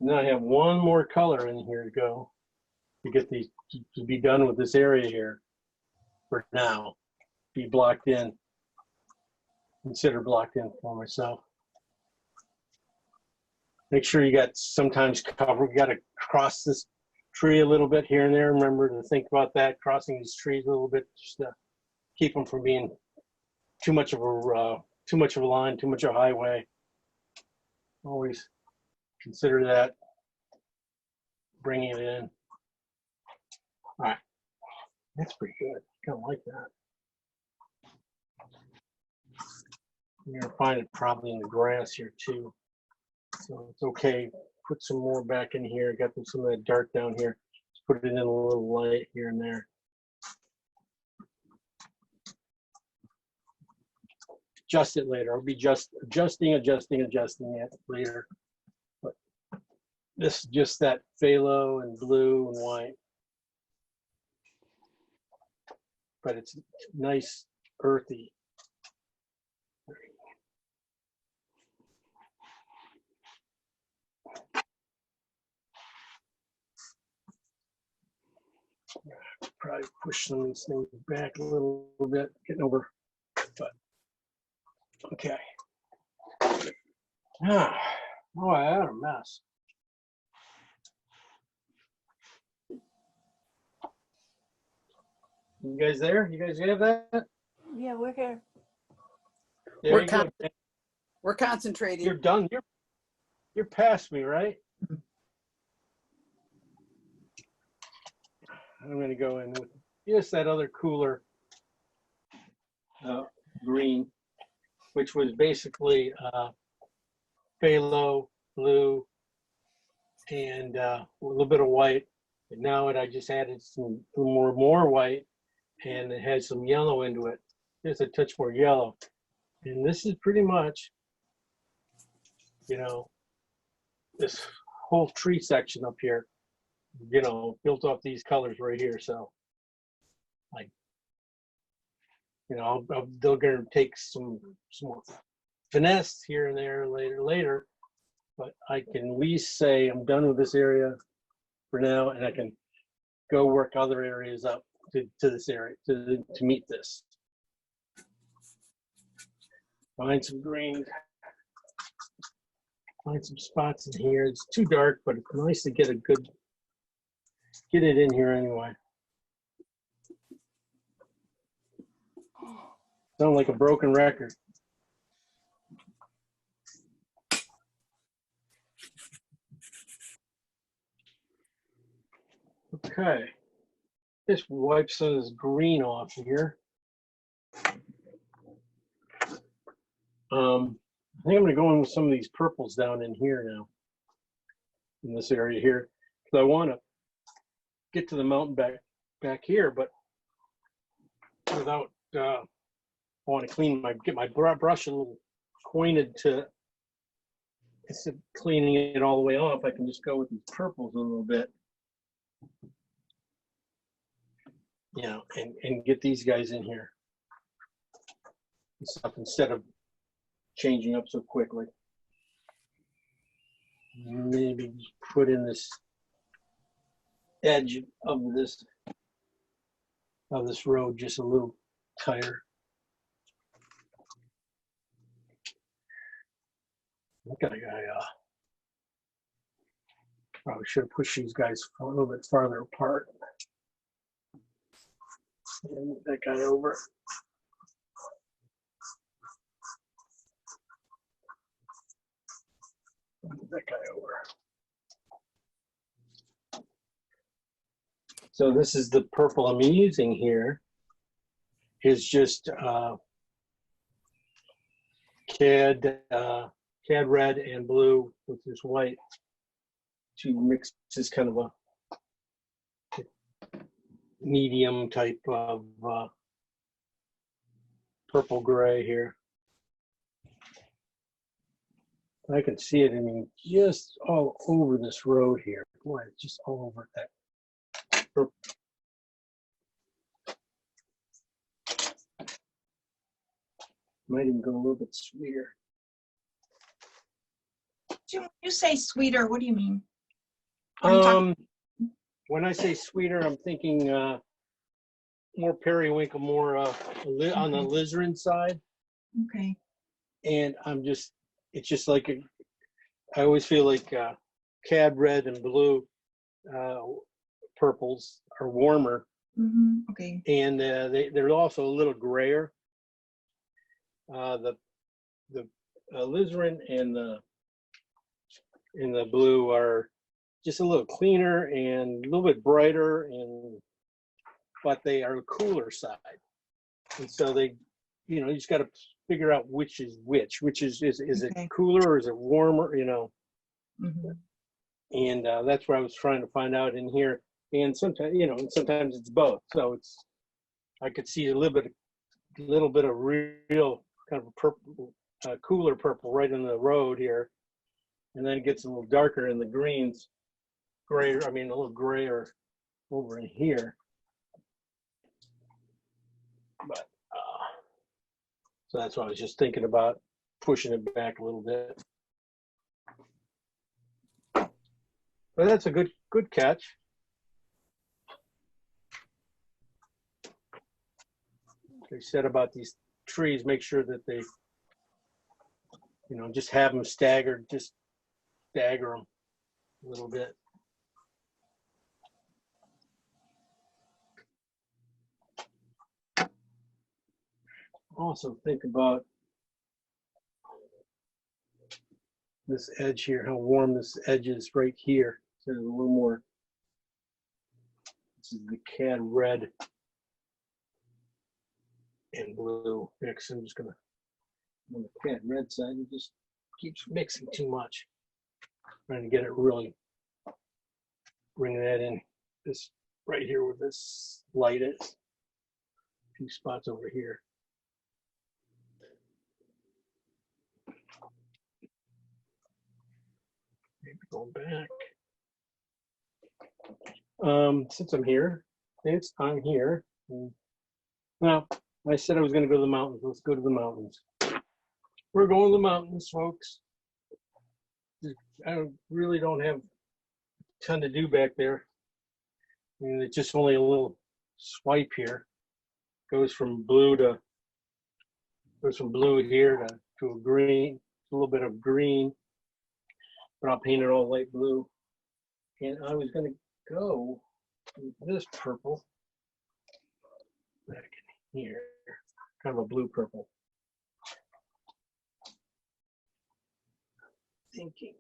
Now I have one more color in here to go to get these to be done with this area here for now. Be blocked in. Consider blocked in for myself. Make sure you got sometimes cover. You got to cross this tree a little bit here and there. Remember to think about that, crossing these trees a little bit, just to keep them from being too much of a line, too much of a highway. Always consider that. Bringing it in. All right, that's pretty good. Kind of like that. You're gonna find it probably in the grass here too. So it's okay. Put some more back in here. Got some of that dark down here. Just put it in a little light here and there. Adjust it later. I'll be just adjusting it later. But this is just that phthalo and blue and white. But it's nice, earthy. Probably push some of these things back a little bit, getting over, but okay. Oh, I had a mess. You guys there? You guys have that? Yeah, we're here. There We're you go. We're concentrating. You're done. You're past me, right? I'm going to go in with just that other cooler green, which was basically phthalo, blue, and a little bit of white. And now I just added some more white, and it has some yellow into it. Just a touch more yellow. And this is pretty much, you know, this whole tree section up here, you know, built off these colors right here. So, like, you know, they're going to take some more finesse here and there later, but I can at least say I'm done with this area for now, and I can go work other areas up to this area to meet this. Find some green. Find some spots in here. It's too dark, but it's nice to get it in here anyway. Sound like a broken record. Okay. Just wipe some of this green off here. I think I'm going to go in with some of these purples down in here now, in this area here, because I want to get to the mountain back here, but without I want to get my brush a little pointed to, instead of cleaning it all the way off, I can just go with these purples a little bit, you know, and get these guys in here and stuff instead of changing up so quickly. Maybe put in this edge of this road just a little tighter. Look at probably should have pushed these guys a little bit farther apart. And move that guy over. Move that guy over. So this is the purple I'm using here. Is just cad red and blue with this white to mix this kind of medium type of purple gray here. I can see it, I mean, just all over this road here. Boy, it's just all over that. Purple. Might even go a little bit sweeter. Jim, when you say sweeter, what do you mean? What are you talking- When I say sweeter, I'm thinking more periwinkle, more on the alizarin side. Okay. And it's just like, I always feel like cad red and blue purples are warmer, Okay. and they're also a little grayer. The alizarin and the blue are just a little cleaner and a little bit brighter, but they are cooler side. And so you just got to figure out which is which. Is Okay. it cooler or is it warmer? Mhm. And that's where I was trying to find out in here. And sometimes, sometimes it's both. So I could see a little bit of real kind of purple, cooler purple right in the road here, and then it gets a little darker in the greens, grayer. I mean, a little grayer over in here. But so that's why I was just thinking about pushing it back a little bit. But that's a good catch. They said about these trees, make sure that they, just have them staggered, just stagger them a little bit. Also think about this edge here, how warm this edge is right here. So there's a little more, this is the cad red and blue mix. I'm just gonna, on the cad red side, it just keeps mixing too much. Trying to get it really, bring that in, this right here where this light is. A few spots over here. Maybe going back. Since I'm here, Well, I said I was going to go to the mountains. Let's go to the mountains. We're going to the mountains, folks. I really don't have a ton to do back there. I mean, it's just only a little swipe here. Goes from blue here to a green, a little bit of green, but I'll paint it all light blue. And I was going to go with this purple back in here, kind of a blue purple. Thinking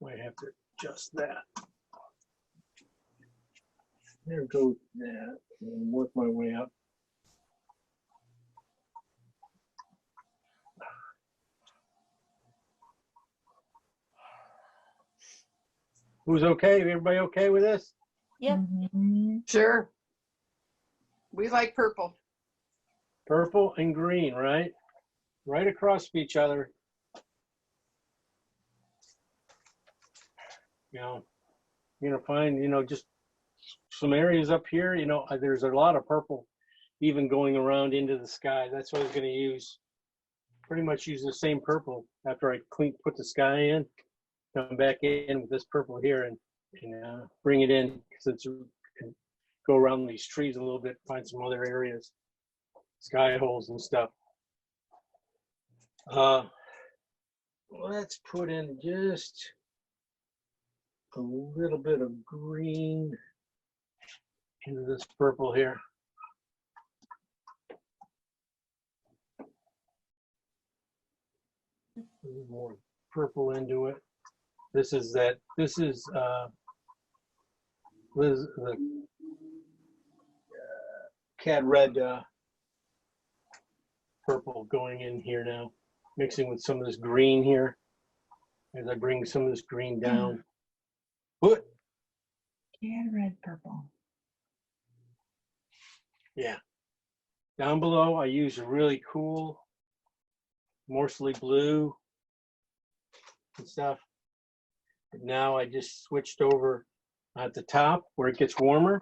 might have to adjust that. There goes that, and work my way up. Who's okay? Everybody okay with this? Yep. Sure. We like purple. Purple and green, right? Right across from each other. You're gonna find, just some areas up here, there's a lot of purple even going around into the sky. That's what I was gonna use. Pretty much use the same purple after I put the sky in. Come back in with this purple here and bring it in, because go around these trees a little bit, find some other areas, sky holes and stuff. Let's put in just a little bit of green into this purple here. A little more purple into it. This is the cad red purple going in here now, mixing with some of this green here. as I bring some of this green down. What? Yeah, red, purple. Yeah. Down below, I use a really cool Morsley blue and stuff. But now I just switched over at the top where it gets warmer,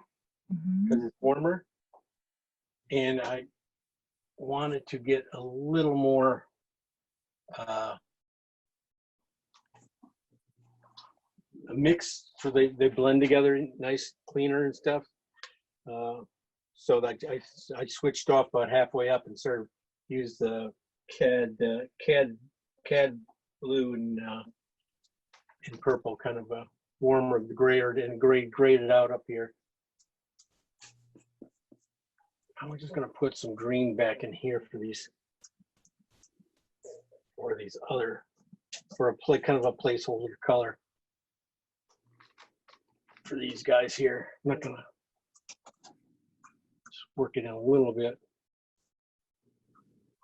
because it's warmer. And I wanted to get a little more a mix so they blend together nice, cleaner and stuff. So that I switched off about halfway up and sort of used the cad blue and purple, kind of a warmer grayer and graded out up here. I'm just gonna put some green back in here for these, or these other, for a kind of a placeholder color for these guys here. I'm not gonna just work it in a little bit.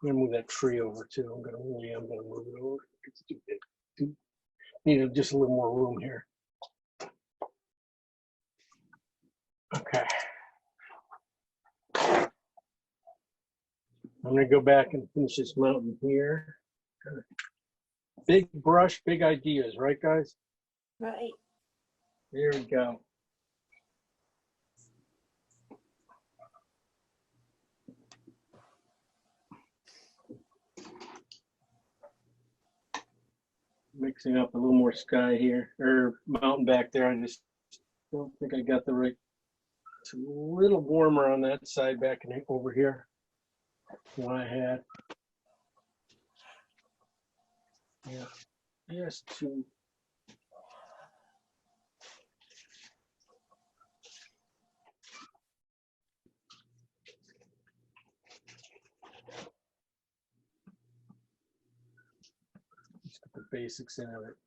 I'm gonna move that tree over too. I'm gonna move it over. It's too big. Need just a little more room here. Okay. I'm gonna go back and finish this mountain here. Big brush, big ideas, right, guys? Right. There we go. Mixing up a little more sky here, or mountain back there. I just don't think I got the right. It's a little warmer on that side back in over here than I had. Yeah, yes, to. Just get the basics in of it.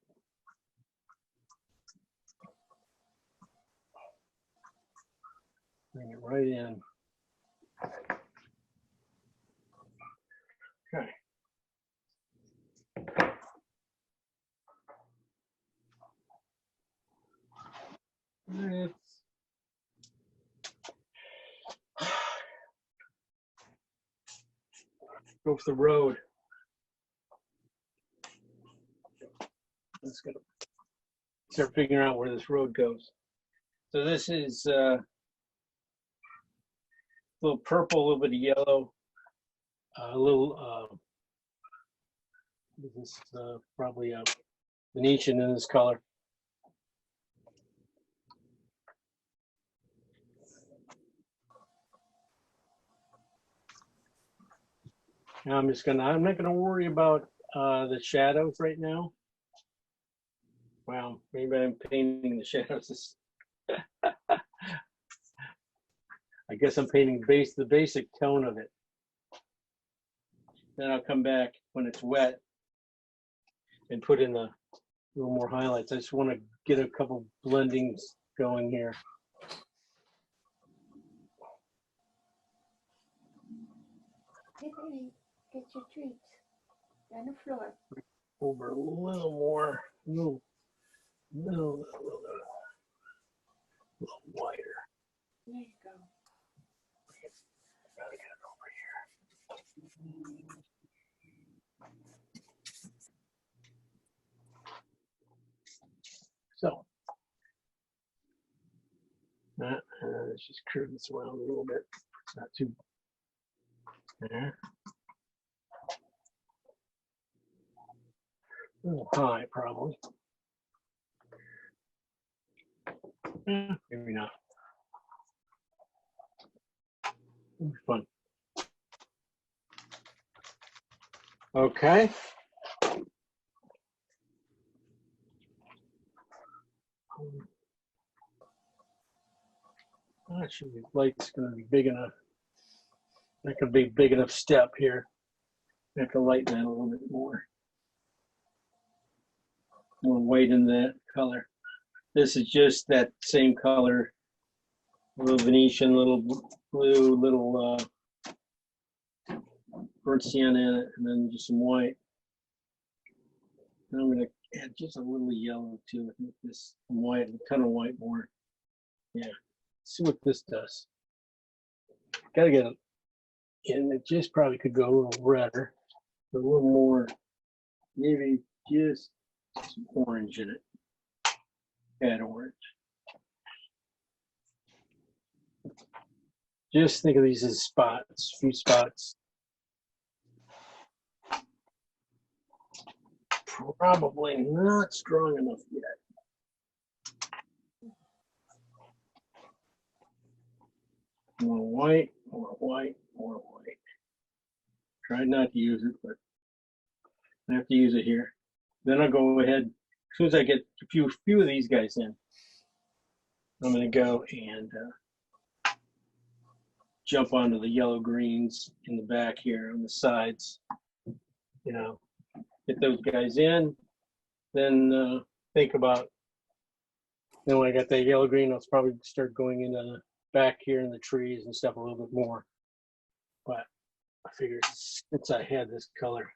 Bring it right in. Okay. It's go for the road. Let's go start figuring out where this road goes. So this is a little purple, a little bit of yellow, a little. This is probably a Venetian in this color. Now I'm not gonna worry about the shadows right now. Wow, maybe I'm painting the shadows. I guess I'm painting the basic tone of it. Then I'll come back when it's wet and put in a little more highlights. I just want to get a couple blendings going here. Tiffany, get your treats on the floor. Over a little more, a little wider. There you go. Gotta get it over here. So, let's just curve this around a little bit. It's not too there. A little high, probably. Maybe not. It'll be fun. Okay. Actually, the light's going to be big enough. That could be a big enough step here. I have to lighten that a little bit more. More white in that color. This is just that same color. A little Venetian, little blue, little burnt sienna in it, and then just some white. Now I'm going to And just a little yellow too. I think this white, a ton of white more. Yeah. See what this does. Gotta get it. And it just probably could go a little redder, a little more, maybe just some orange in it. Add orange. Just think of these as spots, few spots. Probably not strong enough yet. More white, more white, more white. Try not to use it, but I have to use it here. Then I'll go ahead, as soon as I get a few of these guys in, I'm gonna go and jump onto the yellow greens in the back here on the sides. You know, get those guys in, then think about, then when I got that yellow green, I'll probably start going into the back here in the trees and stuff a little bit more. But I figured since I had this color,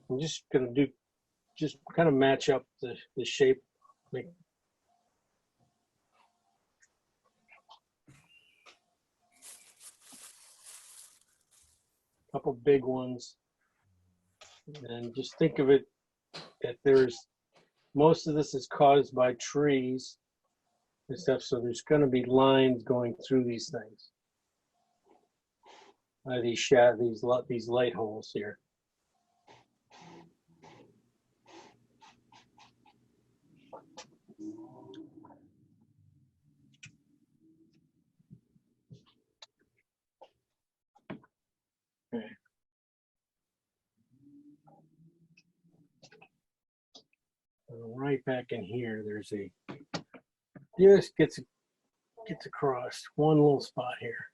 I'm just gonna do, just kind of match up the shape. Make a couple big ones. And just think of it that most of this is caused by trees and stuff, so there's going to be lines going through these things. These light holes here. Okay. Right back in here, there's just gets across one little spot here.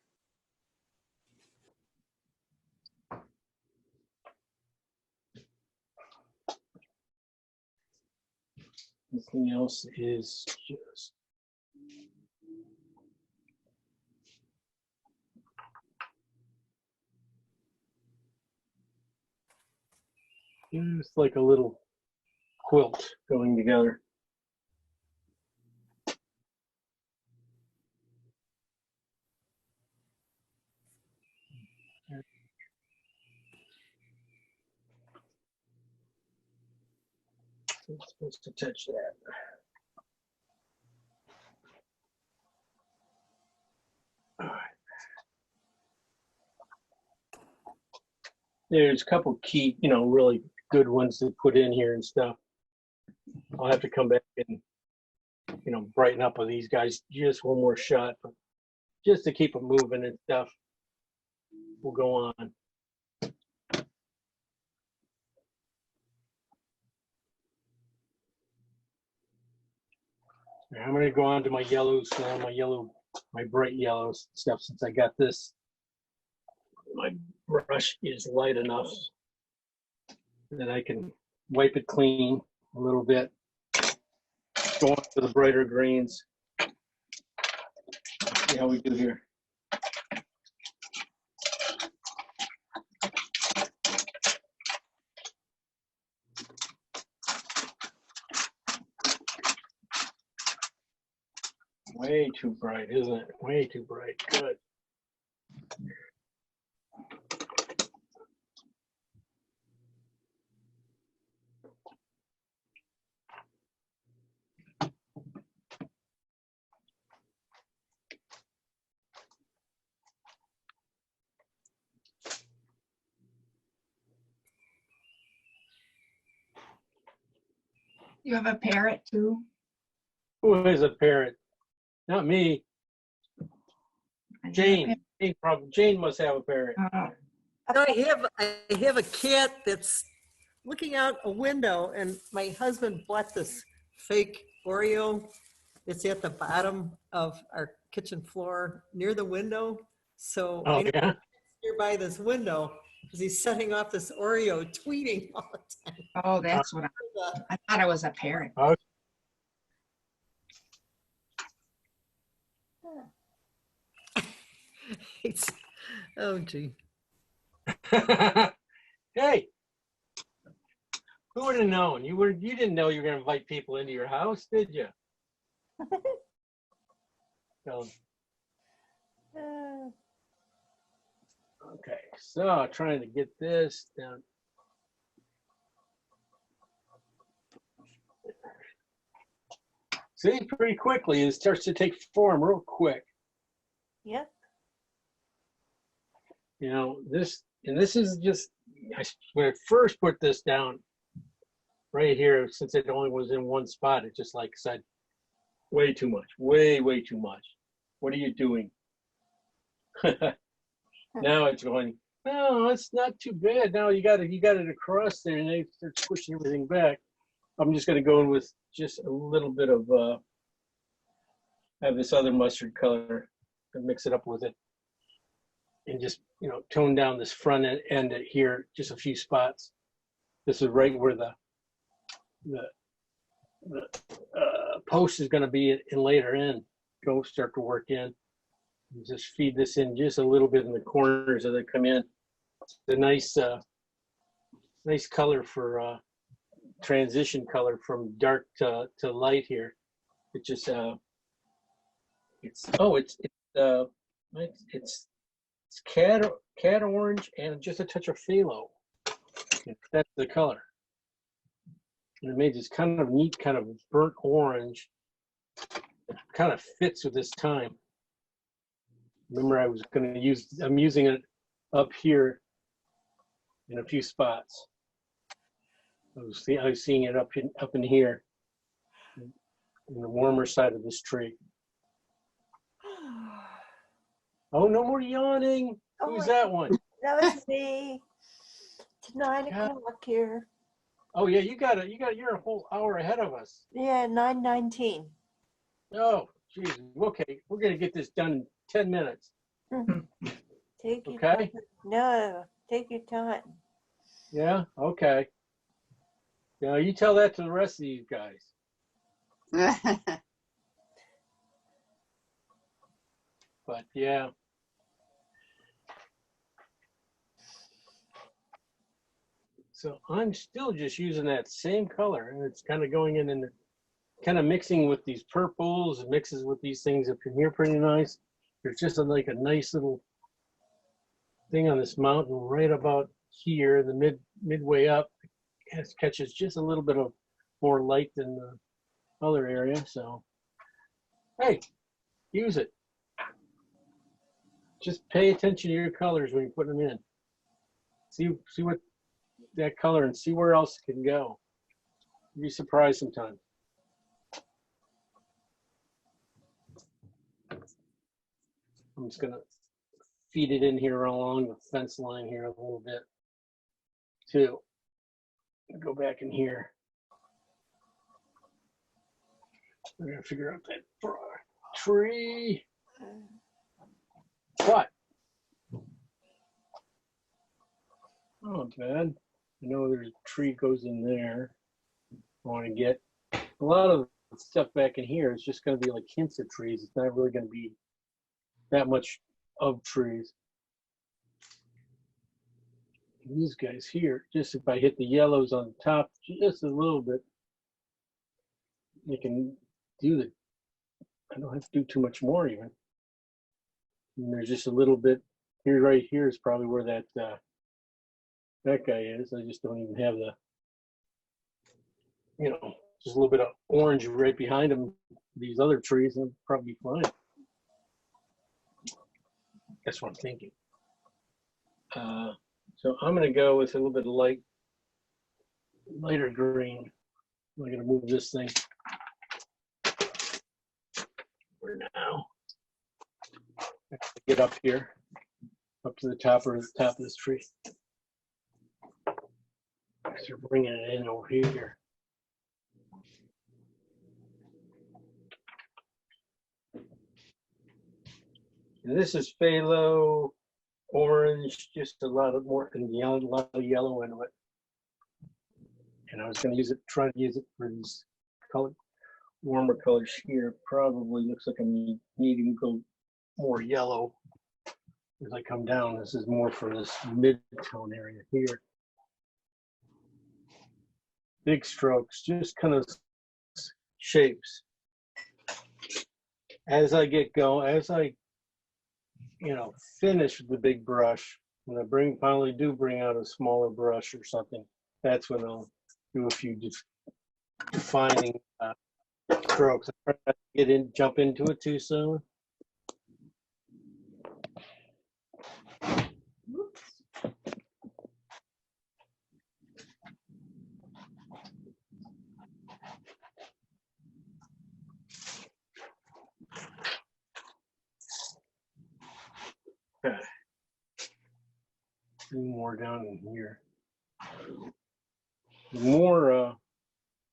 Everything else is just like a little quilt going together. So it's supposed to touch that. All right. There's a couple key, really good ones to put in here and stuff. I'll have to come back and, brighten up with these guys just one more shot, but just to keep them moving and stuff. We'll go on. Now I'm going to go on to my yellows now, my bright yellows stuff, since I got this. My brush is light enough that I can wipe it clean a little bit. Go on to the brighter greens. See how we do here. Way too bright, isn't it? Way too bright. Good. You have a parrot too? Who is a parrot? Not me. I Jane. Jane must have a parrot. I have a cat that's looking out a window, and my husband bought this fake Oreo. It's at the bottom of our kitchen floor near the window. So I Oh, know yeah? he's nearby this window because he's setting off this Oreo, tweeting all the time. Oh, that's what I thought. I was a parrot. It's, Oh, gee. Hey, who would have known? You didn't know you were gonna invite people into your house, did you? So, Uh, okay, so trying to get this down. See, pretty quickly, it starts to take form real quick. yep. You know, this is just, when I first put this down right here, since it only was in one spot, it just like said, way too much, way too much. What are you doing? Now it's going, no, it's not too bad. Now you got it across there, and they start pushing everything back. I'm just gonna go in with just a little bit of have this other mustard color and mix it up with it, and just, you know, tone down this front end here, just a few spots. This is right where the post is going to be in later in. Go start to work in. And just feed this in just a little bit in the corners as they come in. It's a nice color for transition color from dark to light here. It just it's cat orange and just a touch of phthalo. That's the color. And it made this kind of neat, kind of burnt orange. It kind of fits with this time. Remember, I'm using it up here in a few spots. I was seeing it up in here, in the warmer side of this tree. Oh, no more yawning. Oh, Who's my- that one? That was me. It's 9 Yeah. o'clock here. Oh yeah, you're a whole hour ahead of us. Yeah, 9:19. Oh, geez. Okay, we're gonna get this done in 10 minutes. Take your Okay? time. No, take your time. Yeah. Okay. Now you tell that to the rest of these guys. But yeah. So I'm still just using that same color, and it's kind of going in and kind of mixing with these purples, and mixes with these things up in here pretty nice. There's just like a nice little thing on this mountain right about here, the midway up. It catches just a little bit of more light than the other area. So, hey, use it. Just pay attention to your colors when you put them in. See what that color and see where else it can go. You'd be surprised sometimes. I'm just gonna feed it in here along the fence line here a little bit too. Go back in here. We're gonna figure out that tree. What? Oh, bad. I know there's a tree goes in there. I want to get a lot of stuff back in here. It's just going to be like hints of trees. It's not really going to be that much of trees. These guys here, just if I hit the yellows on the top just a little bit, they can do the, I don't have to do too much more even. And there's just a little bit here, right here is probably where that that guy is. I just don't even have the, you know, just a little bit of orange right behind him. These other trees, and probably be fine. That's what I'm thinking. So I'm going to go with a little bit of lighter green. I'm going to move this thing for now. Get up here, up to the top of this tree. So bringing it in over here. And this is phthalo, orange, just a lot of more and yellow, a lot of yellow in it. And I was going to use it, try to use it for these color, warmer colors here. Probably looks like I'm needing to go more yellow. as I come down, this is more for this mid-tone area here. Big strokes, just kind of shapes. As I get going, as I, finish the big brush, when I finally do bring out a smaller brush or something, that's when I'll do a few defining strokes. I try not to jump into it too soon. Okay. Two more down in here. The more,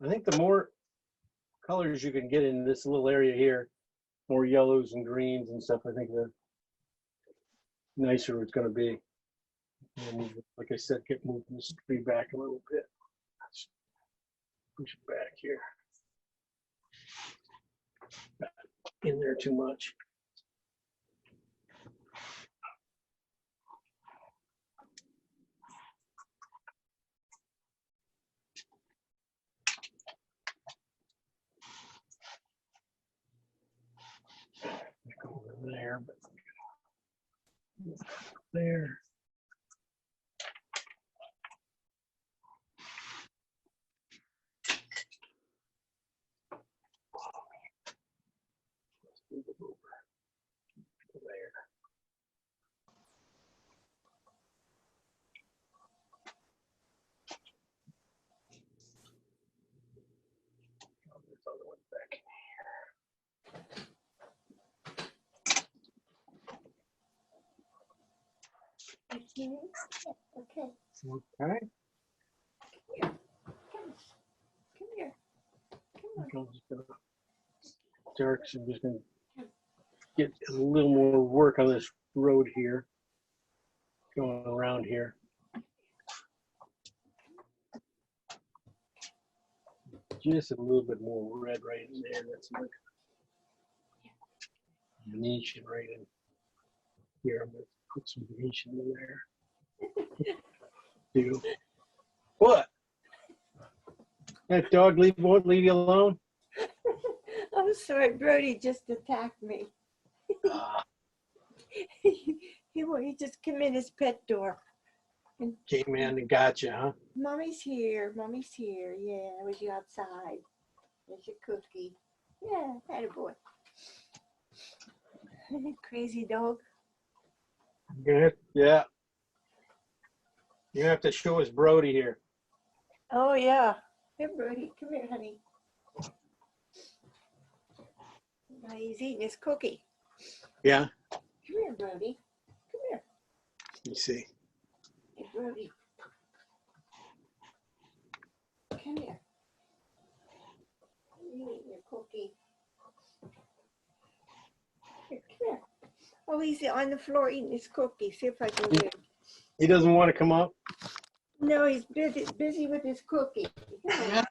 I think the more colors you can get in this little area here, more yellows and greens and stuff, I think the nicer it's going to be. And like I said, get moving this tree back a little bit. Let's push it back here. Not in there too much. Go over there, but there. Move it over to there. Oh, this other one back Okay. Okay. Okay. Come here. Come on. I'm just gonna, Derek's just gonna get a little more work on this road here, going around here. Just a little bit more red right in there. That's like Venetian right in here. I'm gonna put some Venetian in there. Do what? That dog won't leave you alone. I'm sorry, Brody just attacked me. He just came in his pet door. Came in and got you, huh? Mommy's here. Mommy's here. Yeah, was you outside? There's your cookie. Yeah, attaboy. Crazy dog. Good. Yeah. You have to show us Brody here. Oh, yeah. Here, Brody. Come here, honey. Now he's eating his cookie. Yeah. Come here, Brody. Come here. Let me see. Hey, Brody. Come here. You eating your cookie. Here, come here. Oh, he's on the floor eating his cookie. See if I can get him. He doesn't want to come up. No, he's busy with his cookie. Here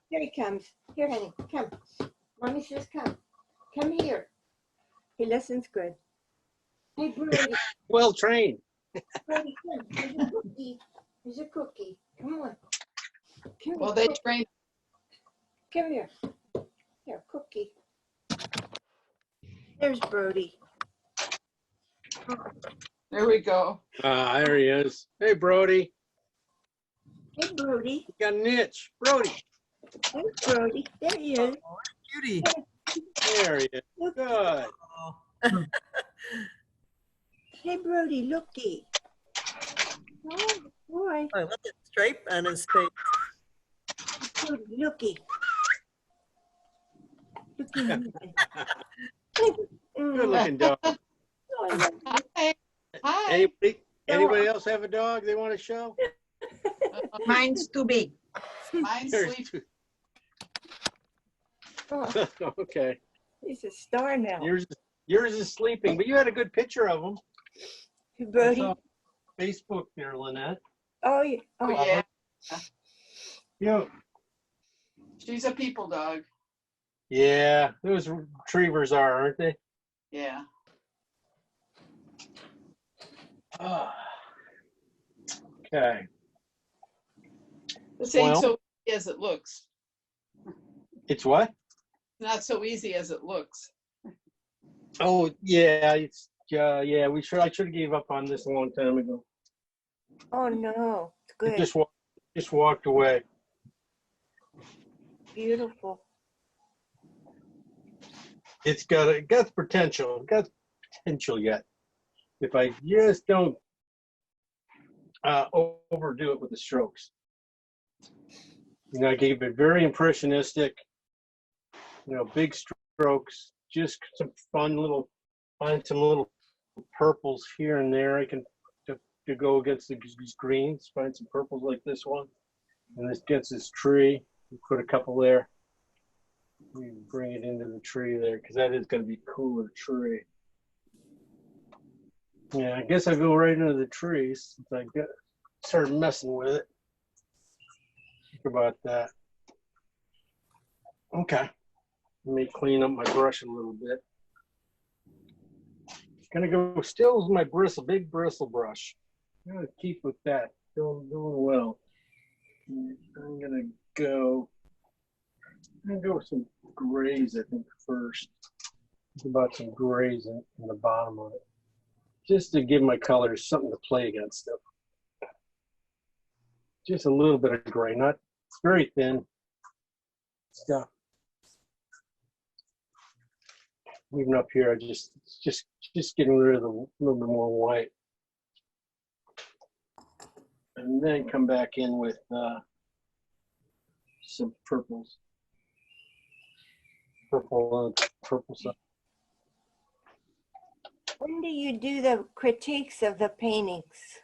he comes. Here, honey, come. Mommy says come. Come here. He listens good. Hey, Brody. Well trained. Brody, come. Here's a cookie. Here's a cookie. Come on. Come Well, here. they train, Come here. Here, cookie. There's Brody. there we go. There he is. Hey, Brody. Hey, Brody. You got an itch. Brody. Hey, Brody. There he is. Cutie. There he is. Look. Good. Oh, Hey, Brody, looky. Oh, boy. I love that stripe on his face. Brody, looky. Looky. Good looking dog. Oh, I love you. Hi. Hi. Anybody else have a dog they want to show? Mine's too big. Mine's There's sleeping. Oh, two. Okay. he's a star now. Yours is sleeping, but you had a good picture of him. Hey, I Brody. saw Facebook there, Lynette. Oh, yeah. Oh, Oh, yeah. Yeah. She's a people dog. Yeah, those retrievers are, aren't they? Yeah. Ah. Okay, This ain't Well- so easy as it looks. it's what? Not so easy as it looks. Oh, yeah, it's, yeah, I should have gave up on this a long time ago. Oh, no, it's It good, just walked away. beautiful. It's got potential. It got potential yet. If I just don't overdo it with the strokes. You know, I gave it very impressionistic, big strokes, just some fun little, find some little purples here and there. I can, to go against these greens, find some purples like this one. And this against this tree, we put a couple there. We bring it into the tree there, because that is going to be a cooler tree. Yeah, I guess I go right into the trees since I started messing with it. Think about that. Okay. Let me clean up my brush a little bit. Gonna go still with my big bristle brush. I'm gonna keep with that. Doing well. I'm gonna go with some grays, I think, first. Think about some grays in the bottom of it. Just to give my colors something to play against them. Just a little bit of gray, it's very thin stuff. Even up here, just getting rid of a little bit more white. And then come back in with some purples. Purple stuff. When do you do the critiques of the paintings?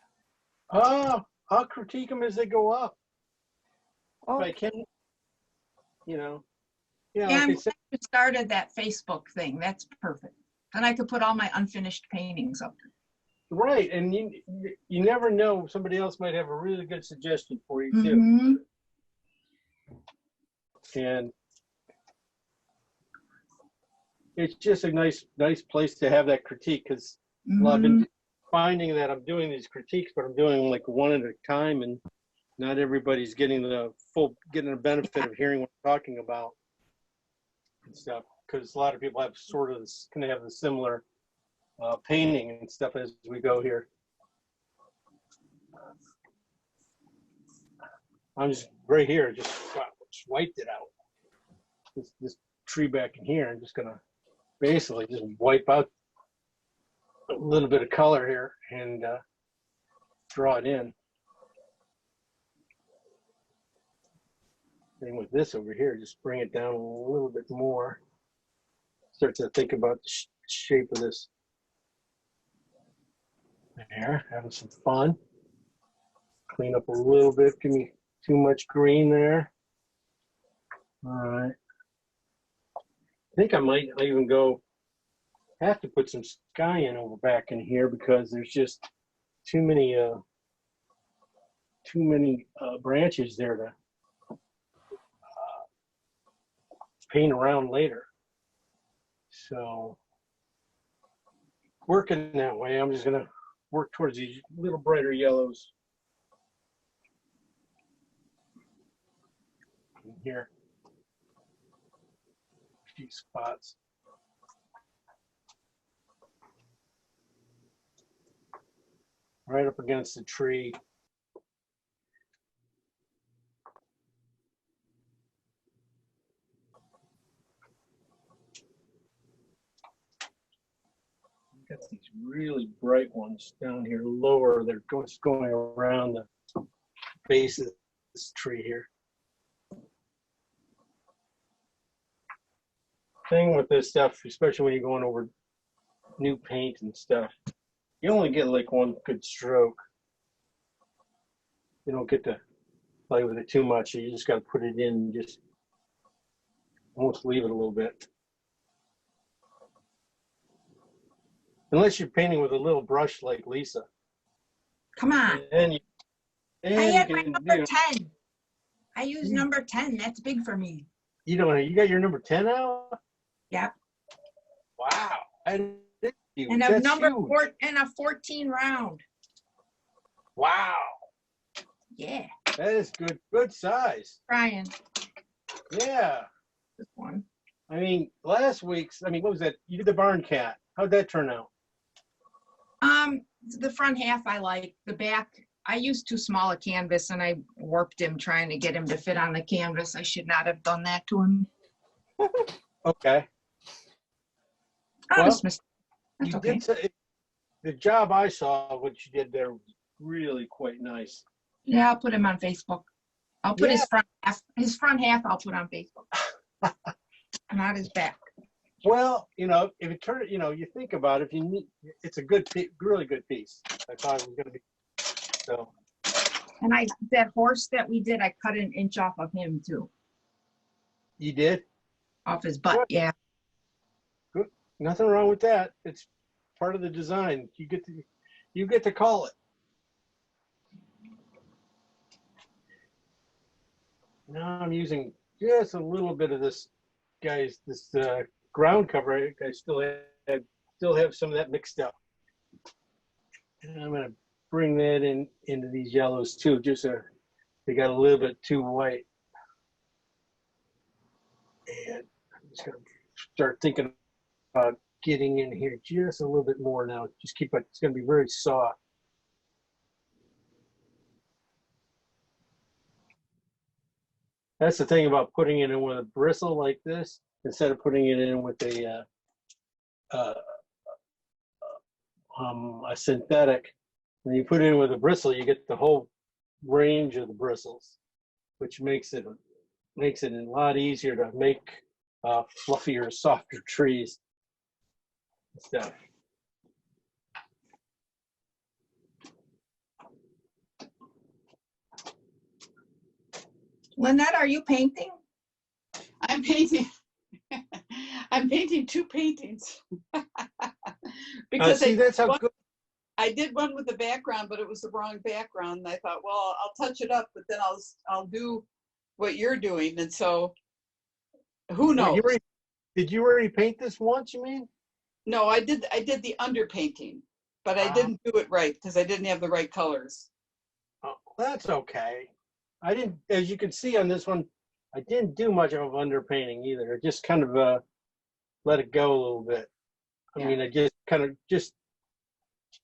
I'll critique them as they go up. Oh, If I can, Yeah, Yeah, like I I'm said, glad you started that Facebook thing. That's perfect. Then I could put all my unfinished paintings up. right. And you never know, somebody else might have a really good suggestion for you too. Mhm. And it's just a nice place to have that critique, because I've been finding that I'm doing these critiques, but I'm doing them like one at a time, and not everybody's getting the benefit of hearing what I'm talking about and stuff. Because a lot of people have kind of have the similar painting and stuff as we go here. I'm just right here, just wiped it out. This tree back in here, I'm just gonna basically just wipe out a little bit of color here and draw it in. Same with this over here, just bring it down a little bit more. Start to think about the shape of this. There, having some fun. Clean up a little bit, give me too much green there. All right. I think I might even have to put some sky in over back in here, because there's just too many branches there to paint around later. So working that way, I'm just gonna work towards these little brighter yellows in here. A few spots. Right up against the tree. Got these really bright ones down here lower. They're going around the base of this tree here. Thing with this stuff, especially when you're going over new paint and stuff, you only get like one good stroke. You don't get to play with it too much. You just got to put it in and just almost leave it a little bit. Unless you're painting with a little brush like Lisa. Come on. And I had my can, number 10. I use number 10. That's big for me. you got your number 10 out? Yep. Wow. And a That's number huge. 4 and a 14 round. Wow, Yeah, that is good size. Brian, Yeah. this one. I mean, last week's, what was that? You did the barn cat. How'd that turn out? The front half I like. The back, I used too small a canvas and I warped him trying to get him to fit on the canvas. I should not have done that to him. Okay. Honest mistake. That's You okay. did say, the job I saw, what you did there, was really quite nice. Yeah, I'll put him on Facebook. I'll put Yeah. his front half I'll put on Facebook. Not his back. Well, if it turned, you think about it, if you need, it's a really good piece. I thought it was going to be. So, And that horse that we did, I cut an inch off of him too. you did? Off his butt, yeah. Nothing wrong with that. It's part of the design. You get to call it. Now I'm using just a little bit of this ground cover. I still have some of that mixed up. And I'm gonna bring that into these yellows too, just so they got a little bit too white. And I'm just gonna start thinking about getting in here just a little bit more now. Just keep it, it's gonna be very soft. That's the thing about putting it in with a bristle like this, instead of putting it in with a synthetic. When you put it in with a bristle, you get the whole range of the bristles, which makes it a lot easier to make fluffier, softer trees and stuff. Lynette, are you painting? I'm painting. I'm painting two paintings. Because See, that's how good. I did one with the background, but it was the wrong background. And I thought, well, I'll touch it up, but then I'll do what you're doing. And so, who knows? Did you already paint this once, you mean? No, I did the underpainting, but I didn't do it right because I didn't have the right colors. Oh, that's okay. I didn't, as you can see on this one, I didn't do much of underpainting either. I just kind of let it go a little bit. I mean, I just kind of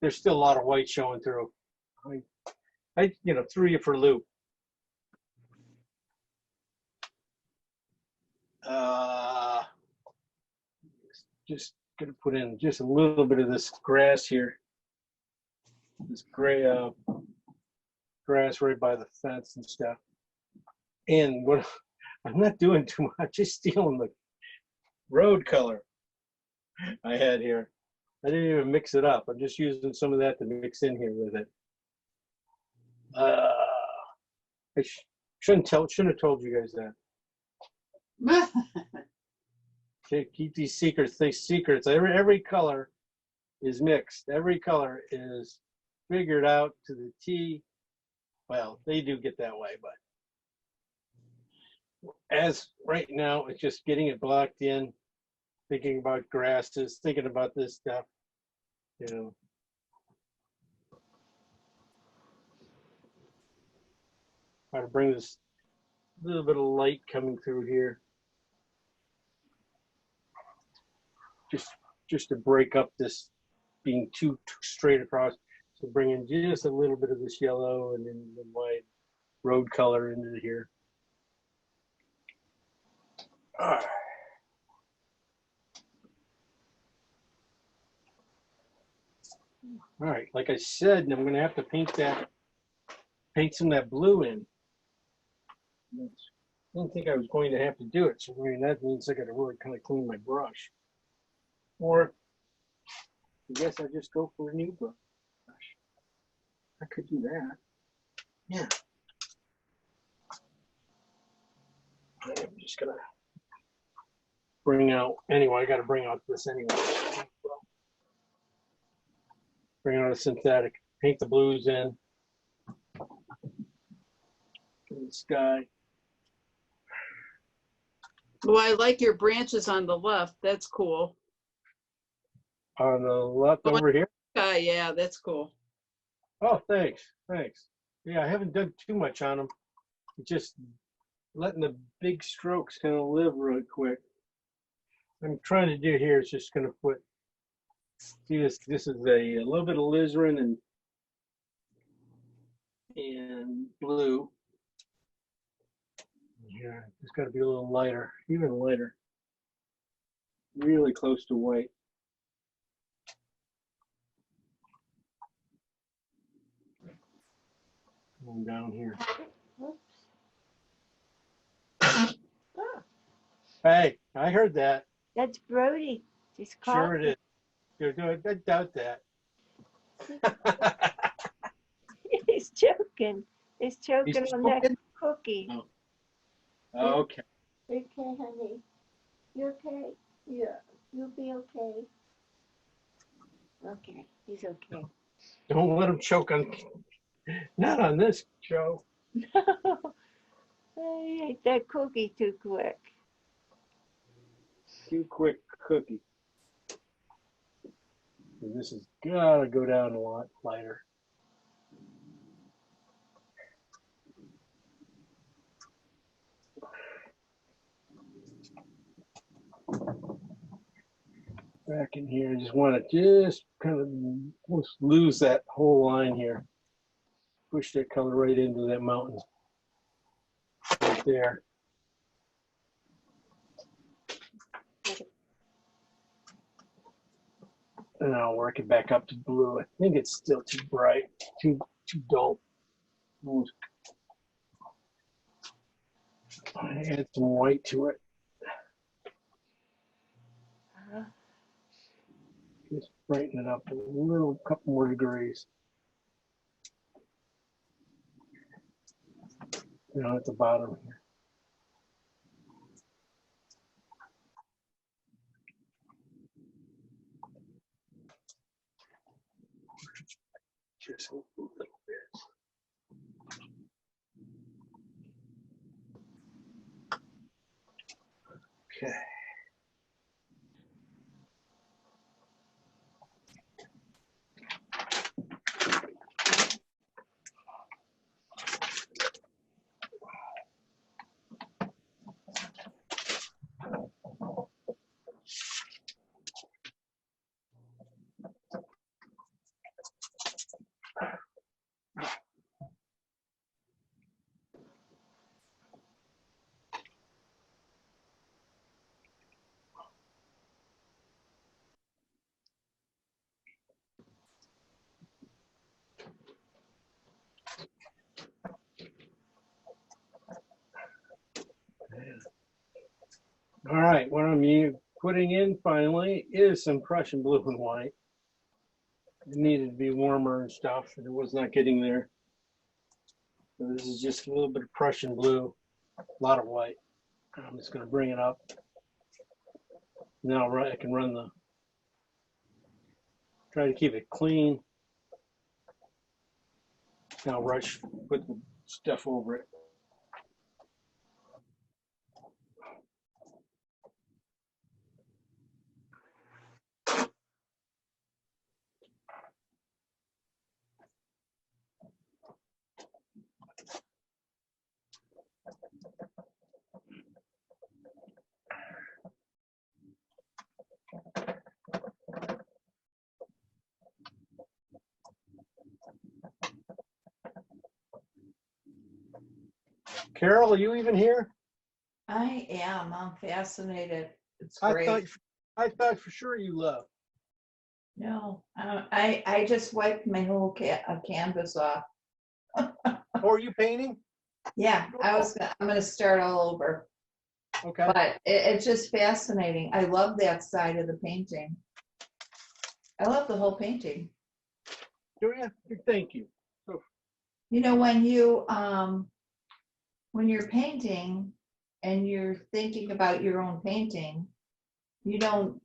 there's still a lot of white showing through. I threw you for a loop. Just gonna put in just a little bit of this grass here. This gray grass right by the fence and stuff. And what I'm not doing too much, just stealing the road color I had here. I didn't even mix it up. I'm just using some of that to mix in here with it. I shouldn't have told you guys that. Okay, keep these secrets. Every color is mixed. Every color is figured out to the T. Well, they do get that way, but as right now, it's just getting it blocked in, thinking about grasses, thinking about this stuff, Try to bring this little bit of light coming through here. Just to break up this being too straight across. So bring in just a little bit of this yellow and then the white road color into here. All right, like I said, I'm going to have to paint some of that blue in. I didn't think I was going to have to do it, so I mean, that means I got to really kind of clean my brush. Or I guess I just go for a new brush. I could do that. Yeah. I'm just gonna bring out, anyway, I gotta bring out this anyway. Bring out a synthetic, paint the blues in. The sky. Well, I like your branches on the left. That's cool. On the left over here. Yeah, that's cool. Oh, thanks, thanks. Yeah, I haven't done too much on them. Just letting the big strokes kind of live really quick. I'm trying to do here is just going to put, see this is a little bit of alizarin and blue. Here, it's got to be a little lighter, even lighter. Really close to white. Going down here. Whoops. Oh, Hey, I heard that. that's Brody. Just Sure called. it is. You're doing, I doubt that. He's choking. He's choking on that choking? cookie. Oh. Okay. Okay, honey. You okay? Yeah. You'll be okay. Okay, he's okay. Don't let him choke on, not on this show. I ate that cookie too quick. Too quick cookie. And this has gotta go down a lot lighter. Back in here, I just want to just kind of almost lose that whole line here. Push that color right into that mountain. Right there. And I'll work it back up to blue. I think it's still too bright, too dull. Almost. Add some white to it. Just brighten it up a little, couple more degrees. You know, at the bottom here. Just a little bit. Okay. All right, what I'm putting in finally is some Prussian blue and white. It needed to be warmer and stuff, and it was not getting there. So this is just a little bit of Prussian blue, a lot of white. I'm just going to bring it up. Now I can run the, try to keep it clean. Now rush, put the stuff over it. Carol, are you even here? I am. I'm fascinated. It's I great. thought for sure you left. No, I just wiped my whole canvas off. Or are you painting? Yeah, I'm gonna start all over. Okay. But it's just fascinating. I love that side of the painting. I love the whole painting. Do you? Thank you. You know, when you're painting and you're thinking about your own painting, you don't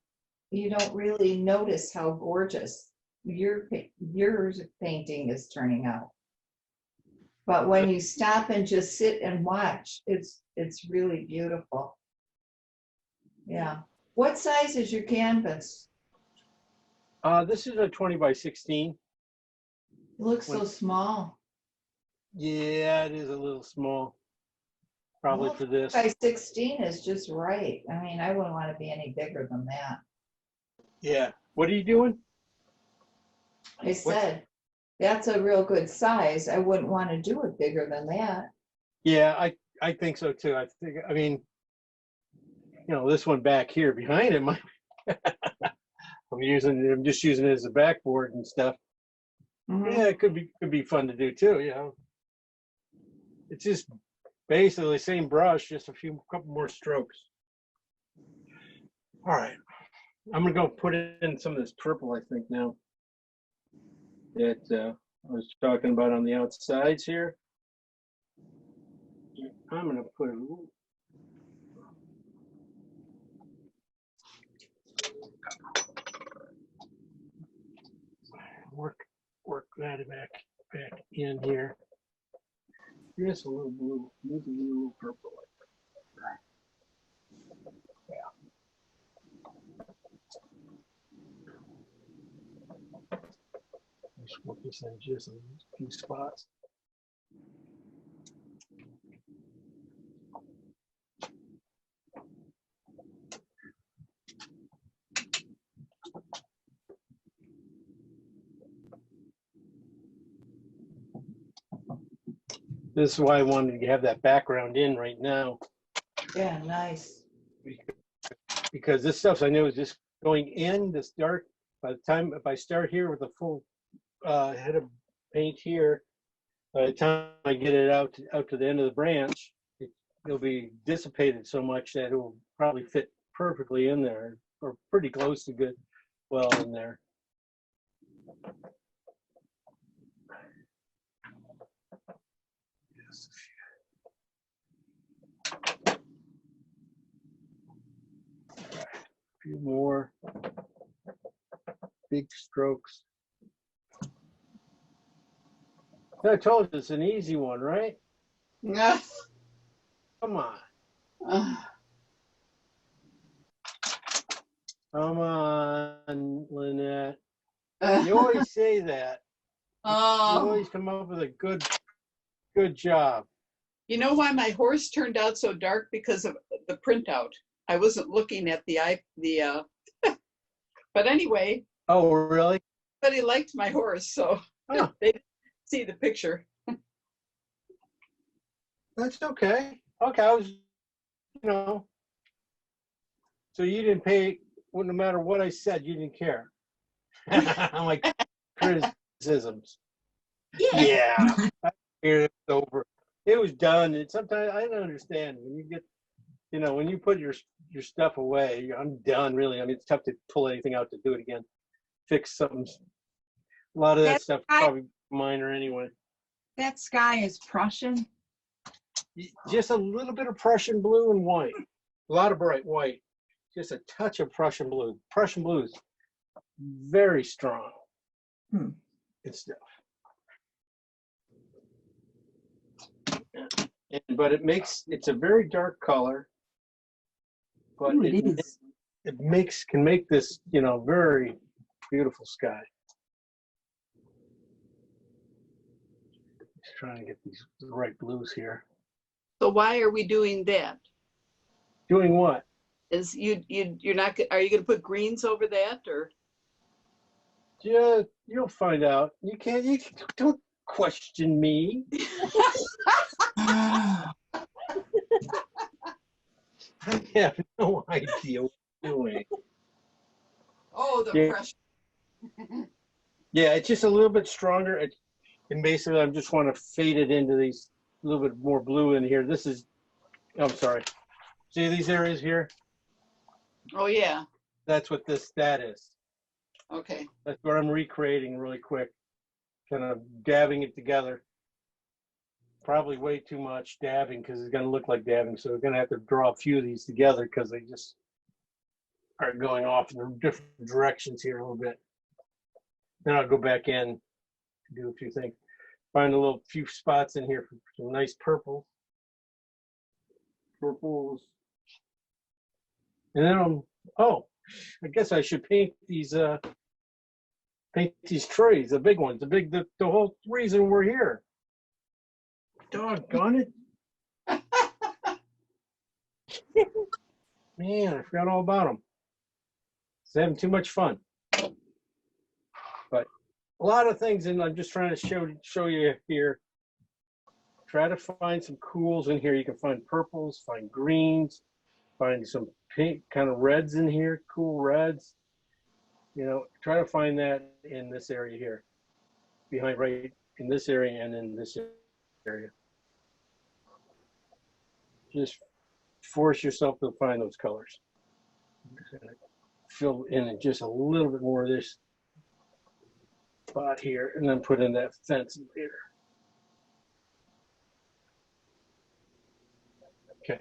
really notice how gorgeous your painting is turning out. But when you stop and just sit and watch, it's really beautiful. Yeah. What size is your canvas? This is a 20 by 16. It looks so When- small. Yeah, it is a little small. Probably Well, for this. By 16 is just right. I mean, I wouldn't want to be any bigger than that. Yeah. What are you doing? I said, that's a real good size. I wouldn't want to do it bigger than that. Yeah, I think so too. I mean, this one back here behind it might I'm just using it as a backboard and stuff. Mhm. Yeah, it could be fun to do too. It's just basically the same brush, just couple more strokes. All right. I'm gonna go put in some of this purple, I think now. That I was talking about on the outsides here. I'm gonna put a little. Work that back in here. Just a little blue, maybe a little purple. Just focus on just a few spots. This is why I wanted to have that background in right now, Yeah, nice. because this stuff I know is just going in this dark. By the time if I start here with a full head of paint here, by the time I get it out to the end of the branch, it'll be dissipated so much that it will probably fit perfectly in there, or pretty close to good, well in there. Yes. A few more big strokes. I told you it's an easy one, right? Yeah. Come on. Uh, Come on, Lynette. uh, You always say that. You oh, always come up with a good job. you know why my horse turned out so dark? Because of the printout. I wasn't looking at but anyway, Oh, really? but he liked my horse, so Huh. they didn't see the picture. That's okay. Okay, I was, so you didn't pay, well, no matter what I said, you didn't care. I'm like, criticisms. Yeah. I figured it was over. It was done. And sometimes I don't understand when you get, when you put your stuff away, I'm done really. I mean, it's tough to pull anything out to do it again. Fix something. A lot of that stuff probably minor anyway. That sky is Prussian. Just a little bit of Prussian blue and white. A lot of bright white. Just a touch of Prussian blue. Prussian blue is very strong. Good stuff. But it's a very dark color. But Ooh, it is. it can make this, very beautiful sky. Just trying to get the right blues here. So why are we doing that? Doing what? Is you're not, are you going to put greens over that or? Yeah, you'll find out. You don't question me. I have no idea what I'm doing. Oh, the Yeah. pressure. Yeah, it's just a little bit stronger. And basically, I just want to fade it into these a little bit more blue in here. I'm sorry. See these areas here? Oh, yeah. That's what that is. Okay. That's what I'm recreating really quick. Kind of dabbing it together. Probably way too much dabbing because it's going to look like dabbing. So we're going to have to draw a few of these together because they just are going off in different directions here a little bit. Then I'll go back in, do a few things. Find a few spots in here for some nice purples. And then I guess I should paint these paint these trees, the big ones, the whole reason we're here. Doggone it. Man, I forgot all about them. It's having too much fun. But a lot of things, and I'm just trying to show you here. Try to find some cools in here. You can find purples, find greens, find some pink kind of reds in here, cool reds. You know, try to find that in this area here, behind right in this area and in this area. Just force yourself to find those colors. Fill in just a little bit more of this spot here, and then put in that fence later. Okay.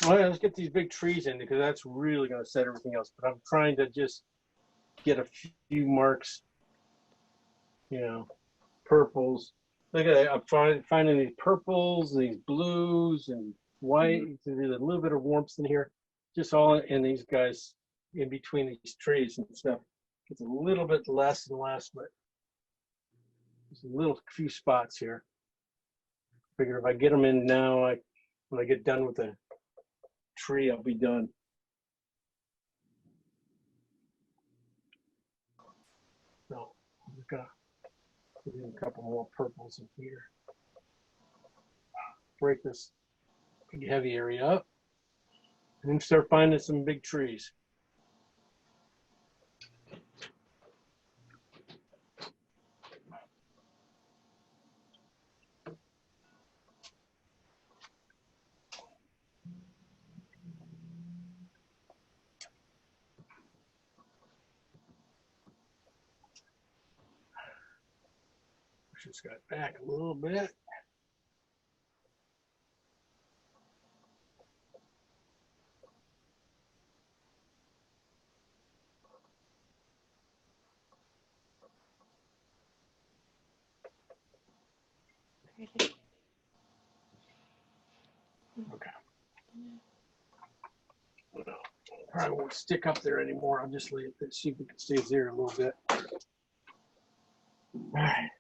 All right, let's get these big trees in because that's really going to set everything else. But I'm trying to just get a few marks, you know, purples. Look at that. I'm finding these purples, these blues, and white. There's a little bit of warmth in here. Just all in these guys in between these trees and stuff. It's a little bit less and less, but there's a little few spots here. Figure if I get them in now, when I get done with the tree, I'll be done. So I'm just gonna put in a couple more purples in here. Break this big heavy area up, and then start finding some big trees. Just got back a little bit. Okay. Well, probably won't stick up there anymore. I'll just leave it, see if it stays there a little bit. All right.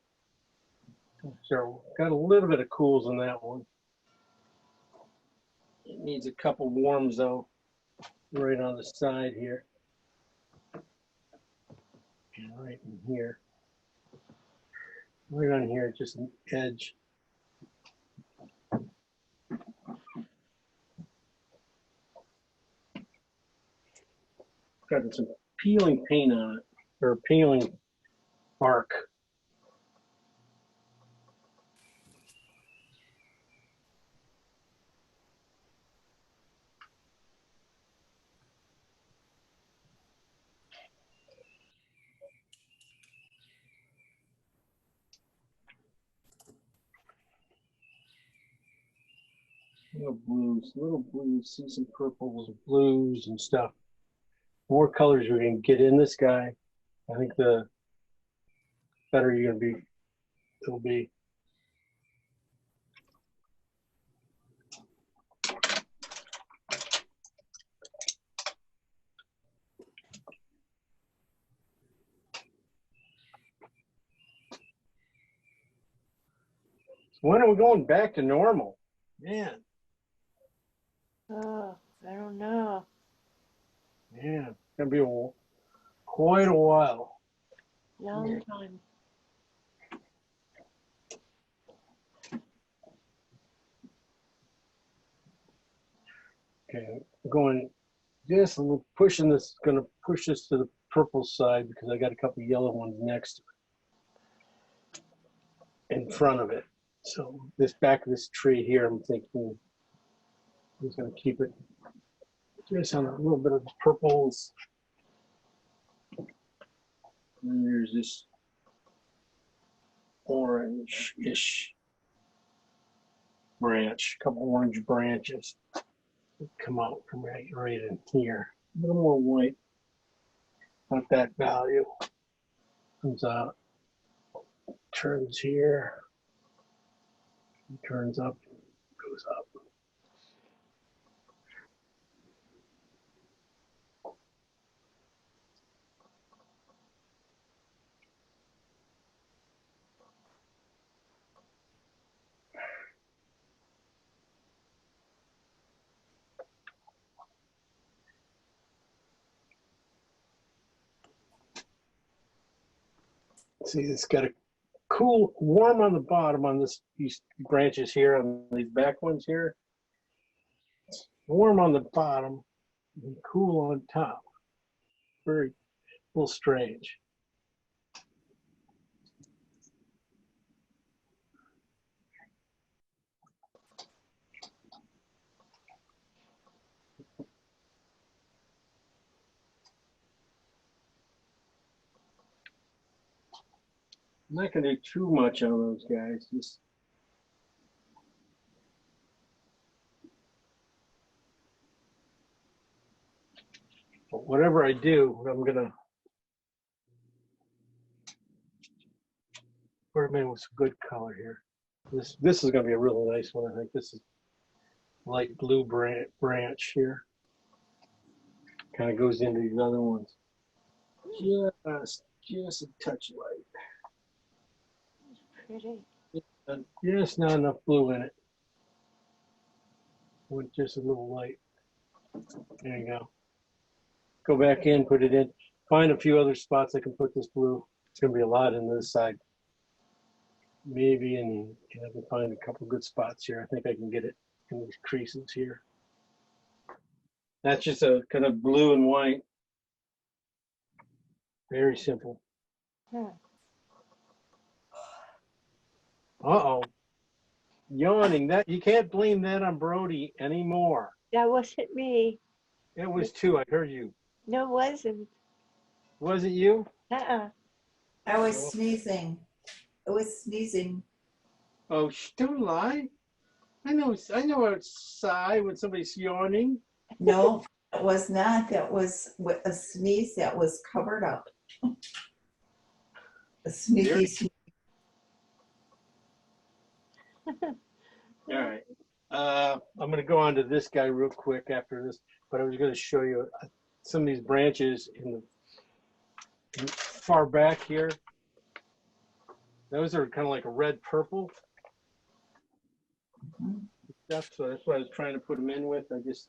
So got a little bit of cools in that one. It needs a couple warms though, right on the side here. And right in here. Right on here, just an edge. Got some peeling paint on it, or peeling bark. Little blues, see some purples, blues and stuff. More colors we can get in this guy, I think the better you're gonna be, it'll be. So when are we going back to normal? Man, Oh, I don't know. yeah, it's gonna be quite a while. Long time. Okay, I'm going just a little pushing this, gonna push this to the purple side because I got a couple yellow ones next to it, in front of it. So this back of this tree here, I'm thinking I'm just gonna keep it just on a little bit of the purples. And there's this orange-ish branch, a couple orange branches that come out from right in here. A little more white, not that value. Comes out, turns here, turns up, goes up. See, it's got a cool, warm on the bottom on these branches here, on these back ones here. Warm on the bottom and cool on top. Very, a little strange. I'm not gonna do too much on those guys, just but whatever I do, I'm gonna put them in with some good color here. This is gonna be a really nice one. I think this is light blue branch here. Kind of goes into these other ones. Just a touch light. Pretty. Just not enough blue in it. With just a little light. There you go. Go back in, put it in. Find a few other spots I can put this blue. It's gonna be a lot in this side. Maybe, and I can find a couple good spots here. I think I can get it in these creases here. That's just a kind of blue and white. Very simple. Huh. Uh-oh. Yawning. That you can't blame that on Brody anymore. That wasn't me. It was two. I heard you. No, it wasn't. Was it you? Uh-uh. I was sneezing. I was sneezing. Oh, don't lie. I know outside when somebody's yawning. No, it was not. That was a sneeze that was covered up. A sneaky sneeze. All right. I'm going to go on to this guy real quick after this, but I was going to show you some of these branches in far back here. Those are kind of like a red purple stuff, so that's what I was trying to put them in with. I just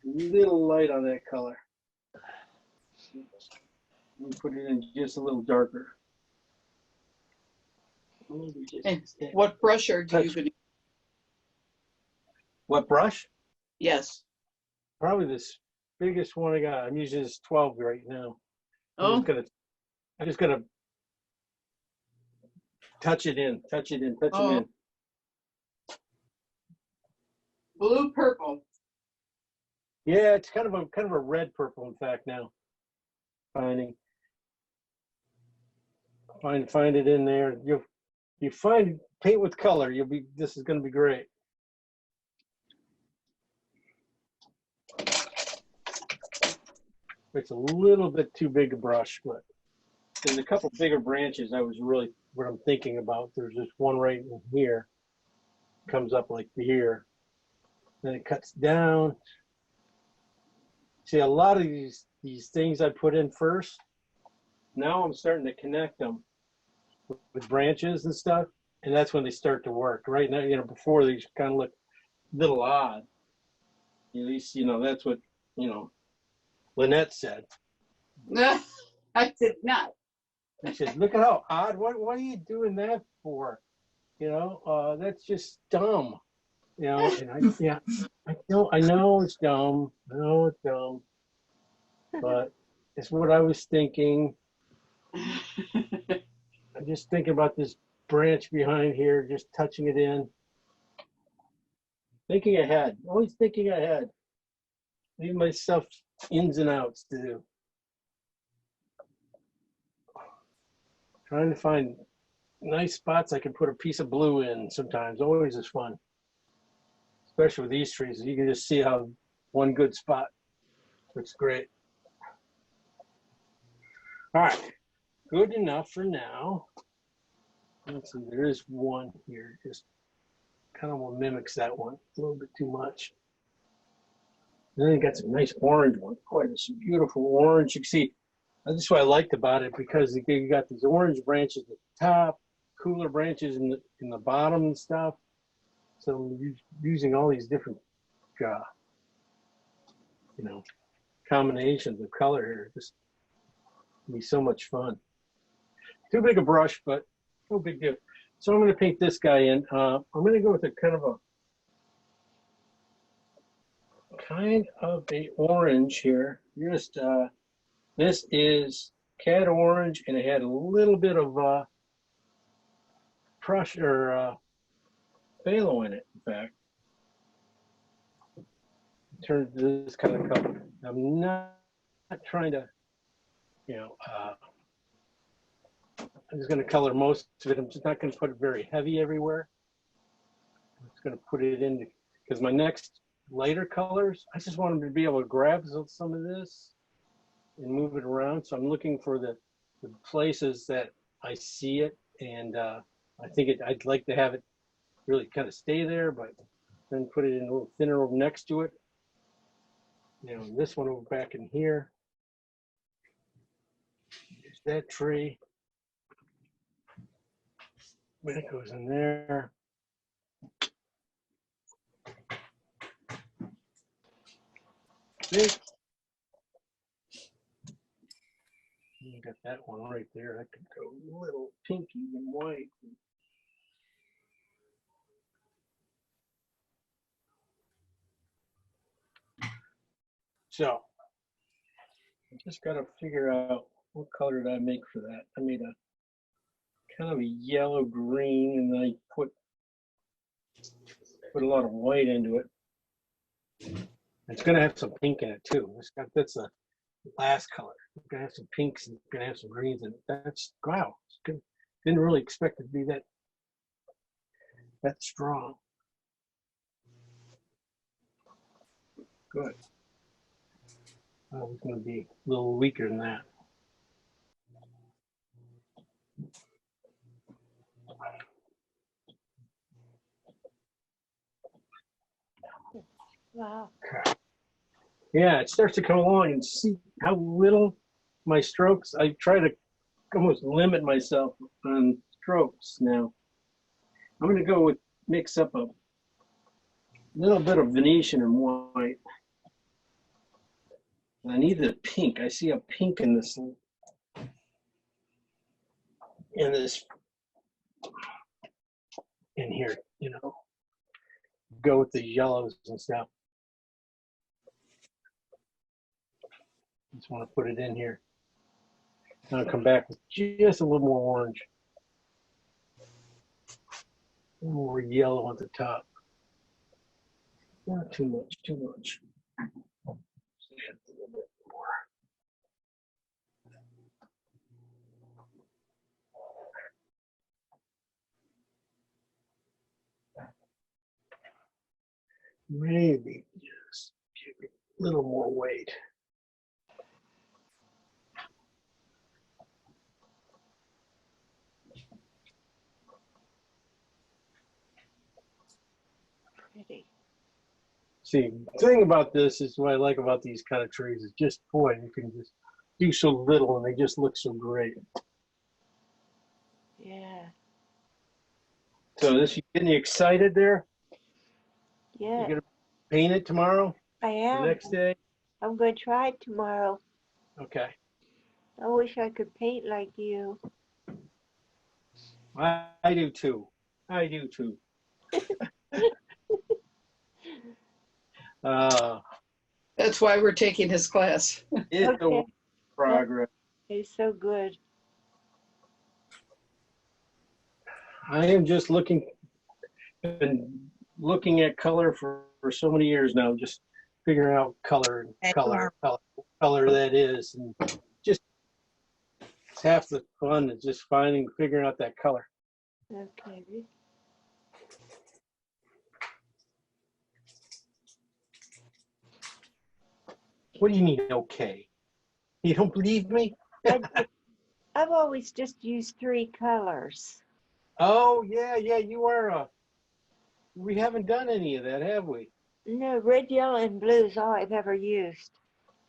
a little light on that color. Let me put it in just a little darker. Maybe just And instead. what brush are you gonna, What brush? yes. Probably this biggest one I got. I'm using this 12 right now. Oh, I'm just gonna touch it in. Oh. Blue, purple. Yeah, it's kind of a red purple, in fact. Now, find it in there. You find paint with color. This is going to be great. It's a little bit too big a brush, but there's a couple bigger branches. I was really what I'm thinking about. There's this one right in here, comes up like here, then it cuts down. See, a lot of these things I put in first, now I'm starting to connect them with branches and stuff, and that's when they start to work. Right now, before these kind of look a little odd. At least, that's what, Lynette said. I did not. She said, look at how odd, what are you doing that for? That's just dumb. And I know it's dumb. But it's what I was thinking. I'm just thinking about this branch behind here, just touching it in. Thinking ahead, always thinking ahead. Leave myself ins and outs to do. Trying to find nice spots I can put a piece of blue in sometimes. Always is fun. Especially with these trees. You can just see how one good spot looks great. All right, good enough for now. Let's see, there is one here, just kind of mimics that one a little bit too much. And then you got some nice orange one. Boy, there's some beautiful orange. You can see, that's what I liked about it, because you got these orange branches at the top, cooler branches in the bottom and stuff. So I'm using all these different, combinations of color here. Just be so much fun. too big a brush, but no big deal. So I'm going to paint this guy in. I'm going to go with a kind of a orange here. Just this is cat orange, and it had a little bit of Prussian or phthalo in it. In fact, turn to this kind of color. I'm not trying to, I'm just going to color most of it. I'm just not going to put it very heavy everywhere. I'm just going to put it in because my next lighter colors, I just want them to be able to grab some of this and move it around. So I'm looking for the places that I see it, and I think I'd like to have it really kind of stay there, but then put it in a little thinner over next to it. This one over back in here. There's that tree. That goes in there. See? You got that one right there. I could go a little pinky and white. So I just got to figure out what color did I make for that. I made a kind of a yellow green, and then I put a lot of white into it. It's going to have some pink in it too. That's the last color. It's going to have some pinks and it's going to have some greens in it. That's, wow. It's good. Didn't really expect it to be that strong. Good. It's going to be a little weaker than that. Wow. Yeah, it starts to come along, and see how little my strokes. I try to almost limit myself on strokes now. I'm going to go with mix up a little bit of Venetian and white. I need the pink. I see a pink in this in here, go with the yellows and stuff. Just want to put it in here. I'll come back with just a little more orange. A little more yellow at the top. Not too much, too much. Just add a little bit more. Maybe just give it a little more weight. Pretty. See, the thing about this is what I like about these kind of trees is just, boy, you can just do so little and they just look so great. Yeah. So this, you getting you excited there? Yeah. You're gonna paint it tomorrow, I the am. next day? I'm going to try it tomorrow. Okay. I wish I could paint like you. I do too. I do too. That's why we're taking his class. It's a work Okay. in progress. It's so good. I am just looking at color for so many years now, just figuring out color and color that is, and just it's half the fun is just figuring out that color. Okay. What do you mean, okay? You don't believe me? I've always just used 3 colors. Oh, yeah, you are. We haven't done any of that, have we? No, red, yellow, and blue is all I've ever used.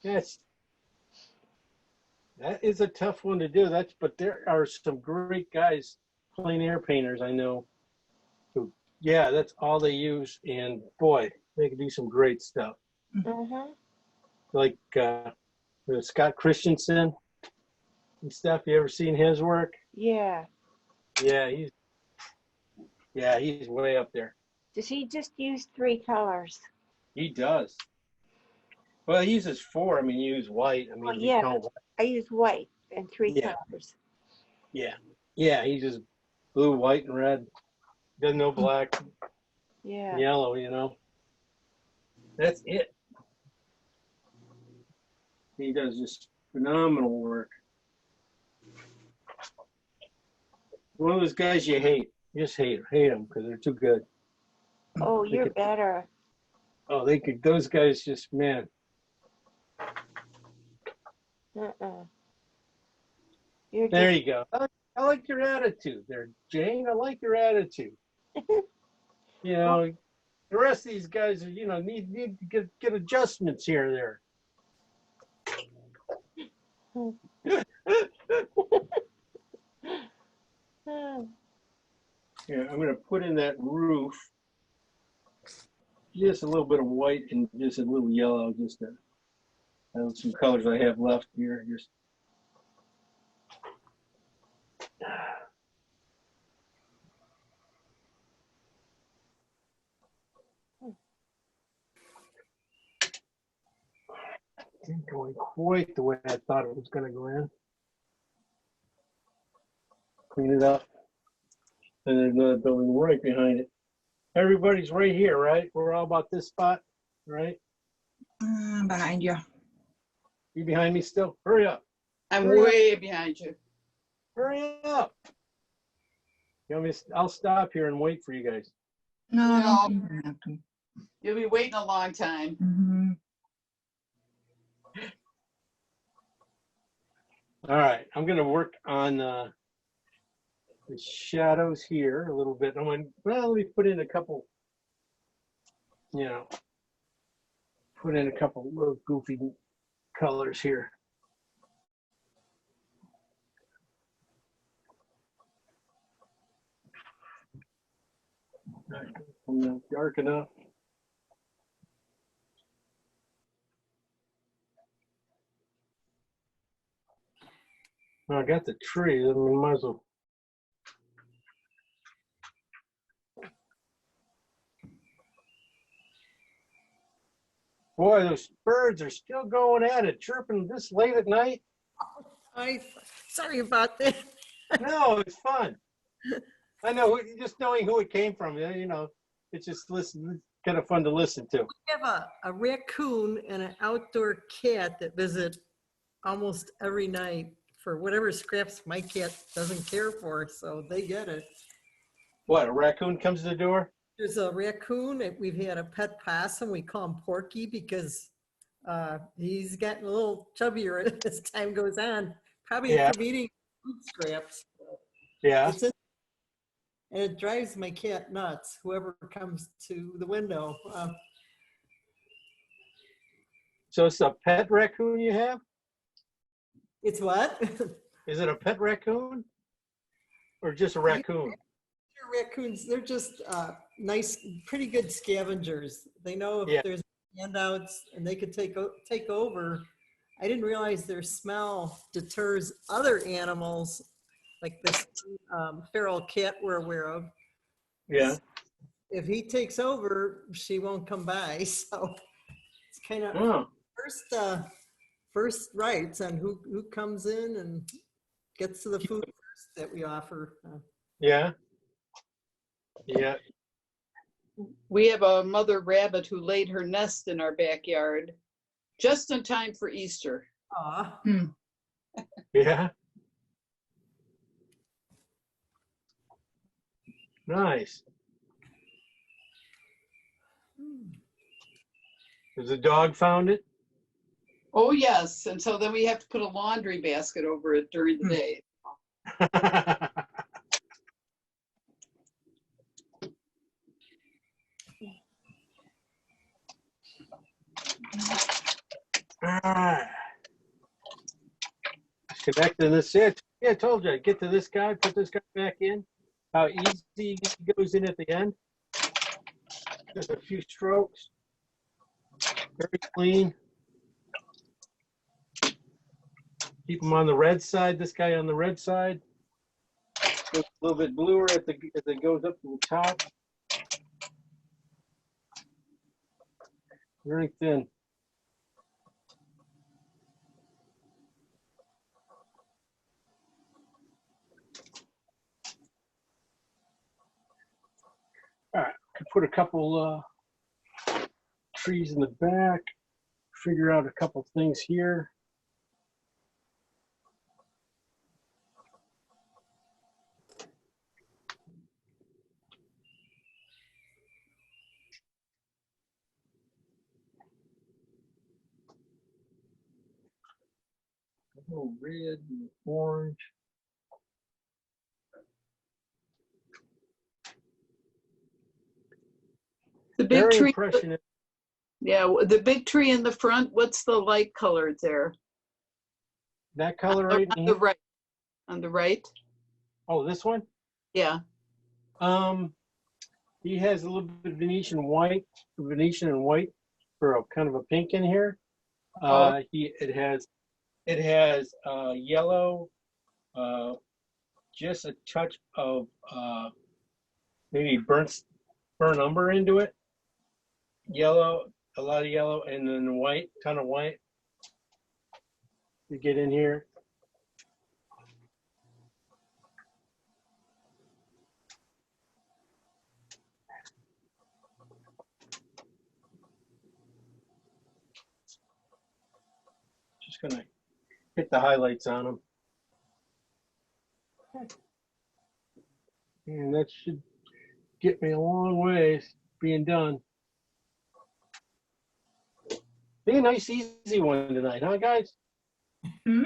That is a tough one to do. But there are some great guys, plein air painters I know, who, yeah, that's all they use, and boy, they can do some great stuff. Uh-huh. Like Scott Christensen and stuff. You ever seen his work? Yeah. Yeah, he's way up there. Does he just use 3 colors? He does. Well, he uses 4. I mean, you use white. I mean, Well, if yeah, you count 'cause I use white and 3 Yeah. colors. Yeah. Yeah, he just blue, white, and red. Doesn't know black, Yeah. and yellow, you know. That's it. He does just phenomenal work. One of those guys you hate. You just hate them because they're too good. Oh, They you're could- better. Oh, those guys just, man. Uh-uh. You're There just, you go. I like your attitude there, Jane. I like your attitude. You know, the rest of these guys are, need to get adjustments here and there. Yeah, I'm gonna put in that roof. Just a little bit of white and just a little yellow, just to have some colors I have left here. Just didn't go in quite the way I thought it was gonna go in. Clean it up. And there's another building right behind it. Everybody's right here, right? We're all about this spot, right? Behind you. You behind me still? Hurry up. I'm Hurry up. way behind you. Hurry up. You want me to, I'll stop here and wait for you guys. No, No. you don't have to. You'll be waiting a long time. Mhm. All right, I'm gonna work on the shadows here a little bit. Well, let me put in a couple, put in a couple little goofy colors here. Not dark enough. Well, I got the tree, I might as well. Boy, those birds are still going at it, chirping this late at night. Sorry about that. No, it's fun. I know, just knowing who it came from, it's just kind of fun to listen to. We have a raccoon and an outdoor cat that visit almost every night for whatever scraps my cat doesn't care for, so they get it. What, a raccoon comes to the door? There's a raccoon, and we've had a pet possum. We call him Porky because he's getting a little chubbier as time goes on, probably Yeah. from eating food scraps. Yeah. And it drives my cat nuts, whoever comes to the window. So it's a pet raccoon you have? It's what? Is it a pet raccoon? Or just a raccoon? Raccoons, they're just nice, pretty good scavengers. They know if Yeah. there's handouts and they could take over. I didn't realize their smell deters other animals, like this feral cat we're aware of. Yeah. If he takes over, she won't come by. So it's kind of Oh, first rights on who comes in and gets to the food first that we offer. yeah. Yeah. We have a mother rabbit who laid her nest in our backyard just in time for Easter. Aw. Yeah. Nice. Has the dog found it? Oh, yes. And so then we have to put a laundry basket over it during the day. Ah. Connecting this. Yeah, I told you, get to this guy, put this guy back in. How easy he goes in at the end. Just a few strokes. Very clean. Keep him on the red side, this guy on the red side. Looks a little bit bluer as it goes up to the top. Very thin. All right, could put a couple trees in the back, figure out a couple things here. A little red and orange. The big Very tree, impressionist. yeah, the big tree in the front, what's the light colored there? That color On right the in here. right. On the right? Oh, this one? Yeah. He has a little bit of Venetian and white for a kind of a pink in here. It has yellow, just a touch of maybe burnt umber into it. Yellow, a lot of yellow, and then white, ton of white. You get in here. Just gonna hit the highlights on them. And that should get me a long ways being done. Be a nice, easy one tonight, huh, guys? Hmm?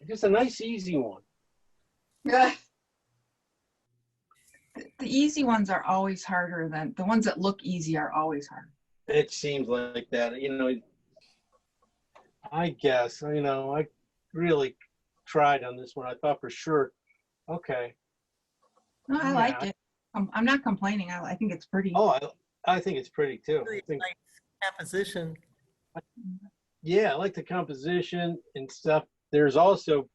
Just a nice, easy one. Yeah. The easy ones are always harder than, the ones that look easy are always hard. It seems like that, I guess, I really tried on this one. I thought for sure, okay. No, I like Yeah. it. I'm not complaining. I think it's pretty. Oh, I think it's pretty too. I Really think, nice composition. yeah, I like the composition and stuff. There's also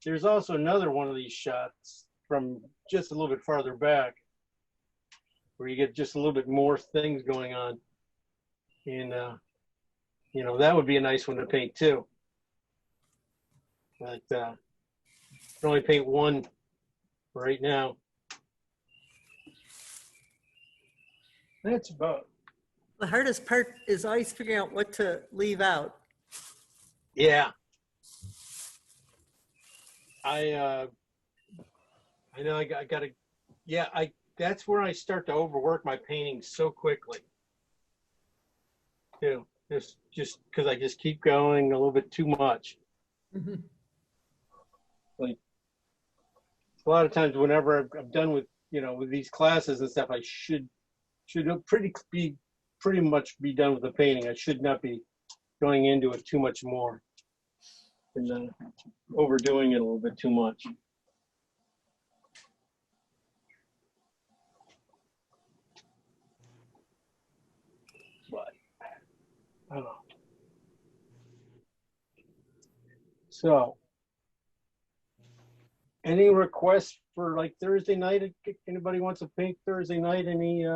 there's also another one of these shots from just a little bit farther back where you get just a little bit more things going on. And, that would be a nice one to paint too. But I can only paint one right now. That's about, The hardest part is always figuring out what to leave out. yeah. I know I gotta, yeah, that's where I start to overwork my painting so quickly. Too, just because I just keep going a little bit too much. Mhm. Like a lot of times whenever I'm done with, with these classes and stuff, I should pretty much be done with the painting. I should not be going into it too much more and overdoing it a little bit too much. But I don't know. So, any requests for like Thursday night? Anybody wants to paint Thursday night? Any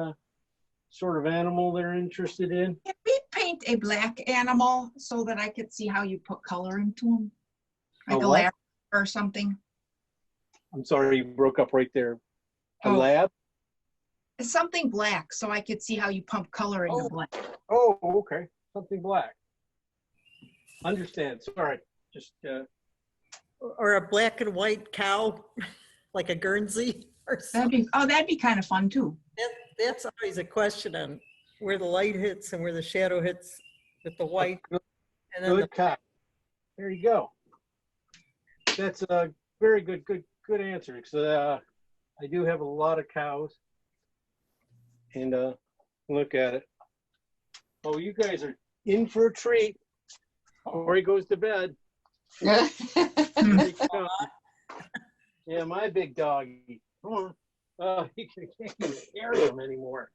sort of animal they're interested in? Can we paint a black animal so that I could see how you put color into them? Like A a what? lab or something. I'm sorry, you broke up right there. A Oh. lab? Something black so I could see how you pump color into Oh. black. Oh, okay. Something black. Understand. Sorry. Just Or a black and white cow, like a Guernsey or something. That'd be kind of fun too. That's always a question on where the light hits and where the shadow hits with the white. And then good cow. There you go. That's a very good answer. So I do have a lot of cows, and look at it. Oh, you guys are in for a treat. Or he goes to bed. Yeah. There you go. Yeah, my big doggy. Come on. He can't even carry him anymore.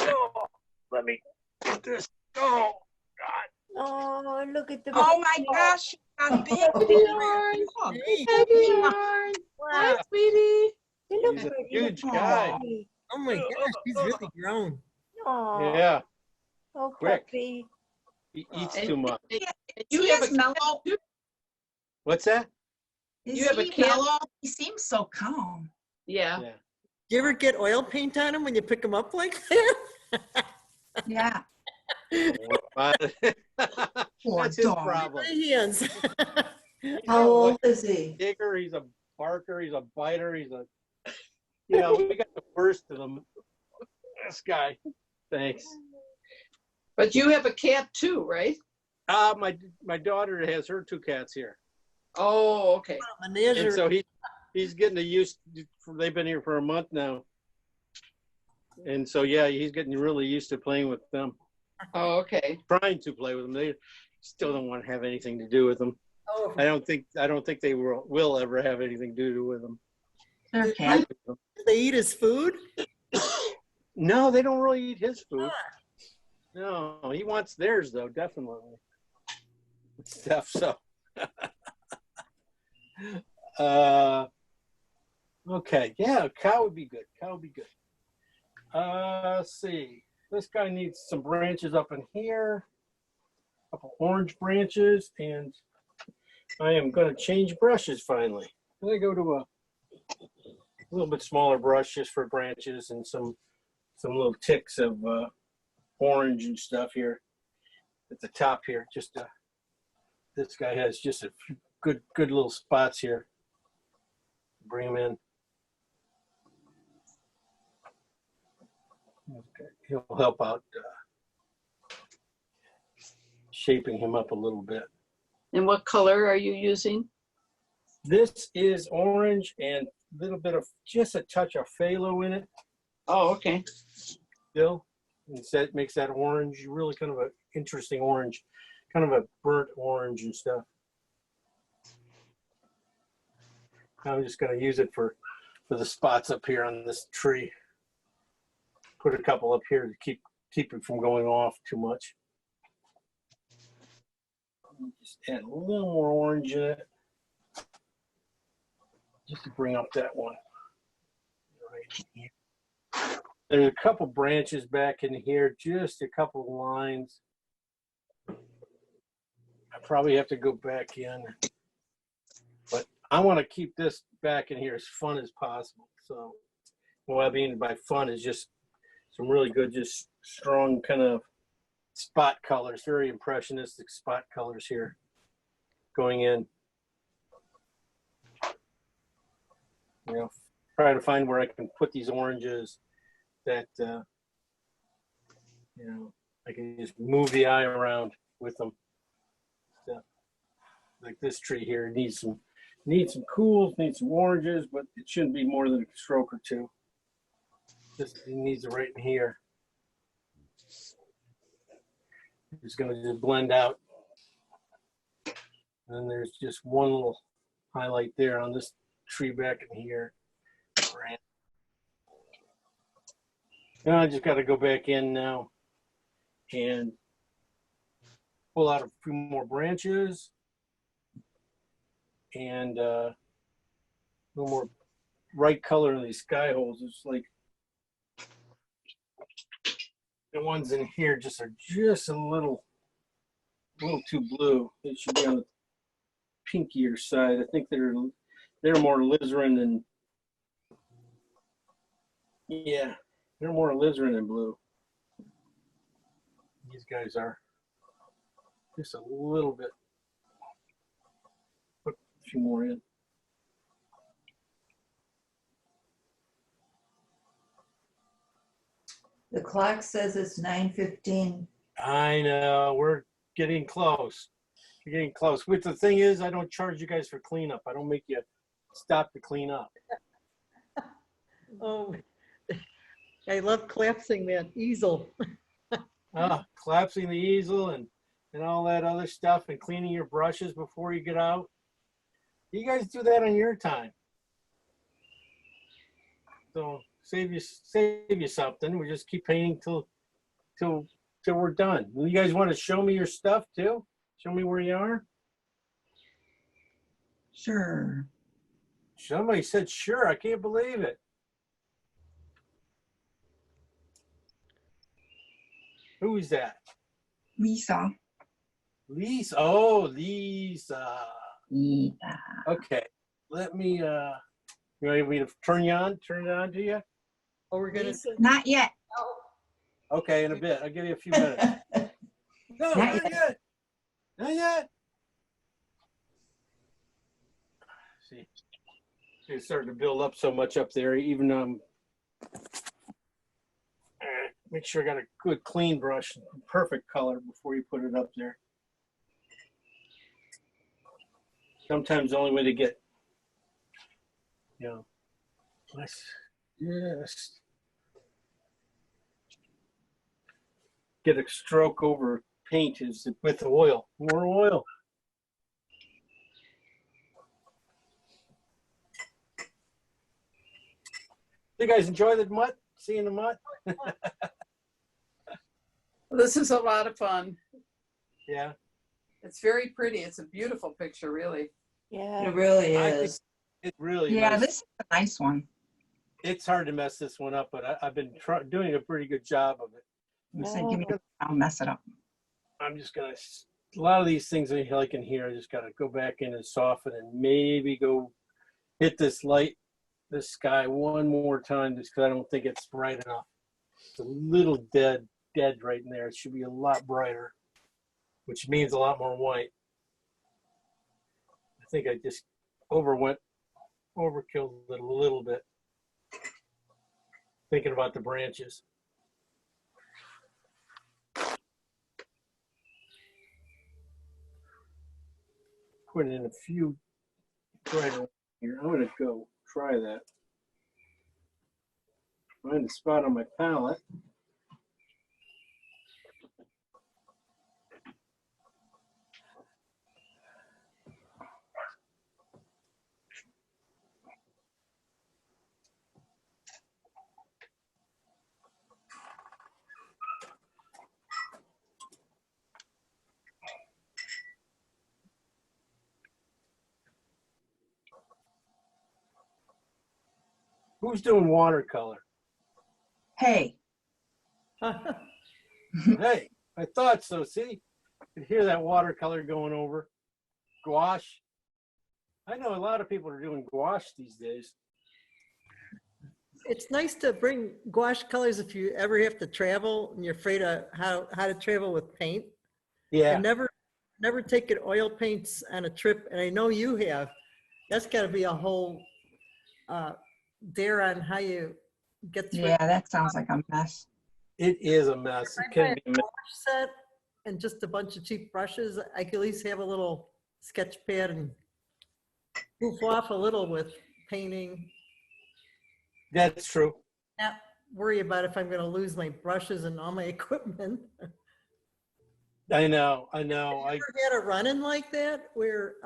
Oh, let me get this. Oh, God. Oh, look at the. Oh my gosh, I'm big. Bjorn. Hey, Hi, Bjorn. Hi, sweetie. You look He's a good. You look huge guy. happy. Oh my gosh, he's really grown. Aw, Yeah, oh, quick. puppy. he eats And- too much. You He have is a cat mellow. too? What's that? Is You have a he cat? mellow? He seems so calm. Yeah. Yeah. Do you ever get oil paint on him when you pick him up like that? Yeah. Poor That's his dog. problem. My hands. How old is he? Digger, he's a barker, he's a biter, he's a, you know, we got the worst of them. This guy. Thanks. But you have a cat too, right? My daughter has her 2 cats here. Oh, okay. And Menagerie. so he's getting used, they've been here for a month now. And so, yeah, he's getting really used to playing with them, Oh, okay. trying to play with them. They still don't want to have anything to do with them. Oh, I don't think they will ever have anything to do with them. They're cat. they eat his food? No, they don't really eat his food. No, he wants theirs though, definitely. Stuff so. Okay, yeah, cow would be good. Cow would be good. Let's see. This guy needs some branches up in here. A couple orange branches, and I am going to change brushes finally. I'm going to go to a little bit smaller brush just for branches and some little ticks of orange and stuff here at the top here. Just this guy has just a few good little spots here. Bring him in. Okay. He'll help out shaping him up a little bit. And what color are you using? This is orange and a little bit of just a touch of phthalo in it Oh, okay. still. And so it makes that orange really kind of an interesting orange, kind of a burnt orange and stuff. I'm just going to use it for the spots up here on this tree. Put a couple up here to keep it from going off too much. Just add a little more orange in it, just to bring up that one. Right here. There's a couple branches back in here, just a couple of lines. I probably have to go back in, but I want to keep this back in here as fun as possible. So what I mean by fun is just some really good, just strong kind of spot colors, very impressionistic spot colors here going in. You know, try to find where I can put these oranges that, you know, I can just move the eye around with them. So, like this tree here needs some cools, needs some oranges, but it shouldn't be more than a stroke or two. Just it needs it right in here. It's going to just blend out. And then there's just one little highlight there on this tree back in here. Now I just got to go back in now and pull out a few more branches and a little more bright color in these sky holes. It's like the ones in here just are just a little too blue. They should be on the pinkier side. I think they're more alizarin than, yeah, they're more alizarin than blue. These guys are just a little bit. Put a few more in. The clock says it's 9:15. I know, we're getting close. We're getting close. But the thing is, I don't charge you guys for cleanup. I don't make you stop to clean up. Oh, I love collapsing that easel. Collapsing the easel and all that other stuff and cleaning your brushes before you get out. You guys do that on your time. So save you something. We just keep painting till we're done. You guys want to show me your stuff too? Show me where you are? Sure. Somebody said sure. I can't believe it. Who is that? Lisa. Lisa. Oh, Lisa. Lisa. Okay. Let me, you want me to turn it on to you? Oh, we're gonna, Lisa, Not yet. Okay, in a bit. I'll give you a few minutes. No, Not not yet. Not yet. See, it's starting to build up so much up there, even make sure I got a good clean brush, perfect color before you put it up there. Sometimes the only way to get, nice, yes, get a stroke over paint is with oil, more oil. You guys enjoy the mutt? Seeing the mutt? this is a lot of fun. Yeah. It's very pretty. It's a beautiful picture, really. Yeah. It really I think is. it really Yeah, nice. this is a nice one. It's hard to mess this one up, but I've been doing a pretty good job of it. You said, give me, I'll mess it up. I'm just gonna, a lot of these things like in here, I just gotta go back in and soften and maybe go hit this sky one more time, just because I don't think it's bright enough. It's a little dead right in there. It should be a lot brighter, which means a lot more white. I think I just overkilled it a little bit. Thinking about the branches. Put in a few brighter here. I'm gonna go try that. Find a spot on my palette. Who's doing watercolor? Hey, Hey, I thought so. See, I could hear that watercolor going over. Gouache. I know a lot of people are doing gouache these days. it's nice to bring gouache colors if you ever have to travel and you're afraid of how to travel with paint. Yeah, And never taken oil paints on a trip, and I know you have. That's got to be a whole dare on how you get through. yeah, that sounds like a mess. it is a mess. It If I can buy be a a mess. gouache set and just a bunch of cheap brushes, I could at least have a little sketch pad and goof off a little with painting. That's true. Not worry about if I'm going to lose my brushes and all my equipment. I know. Have you ever had a run-in like that where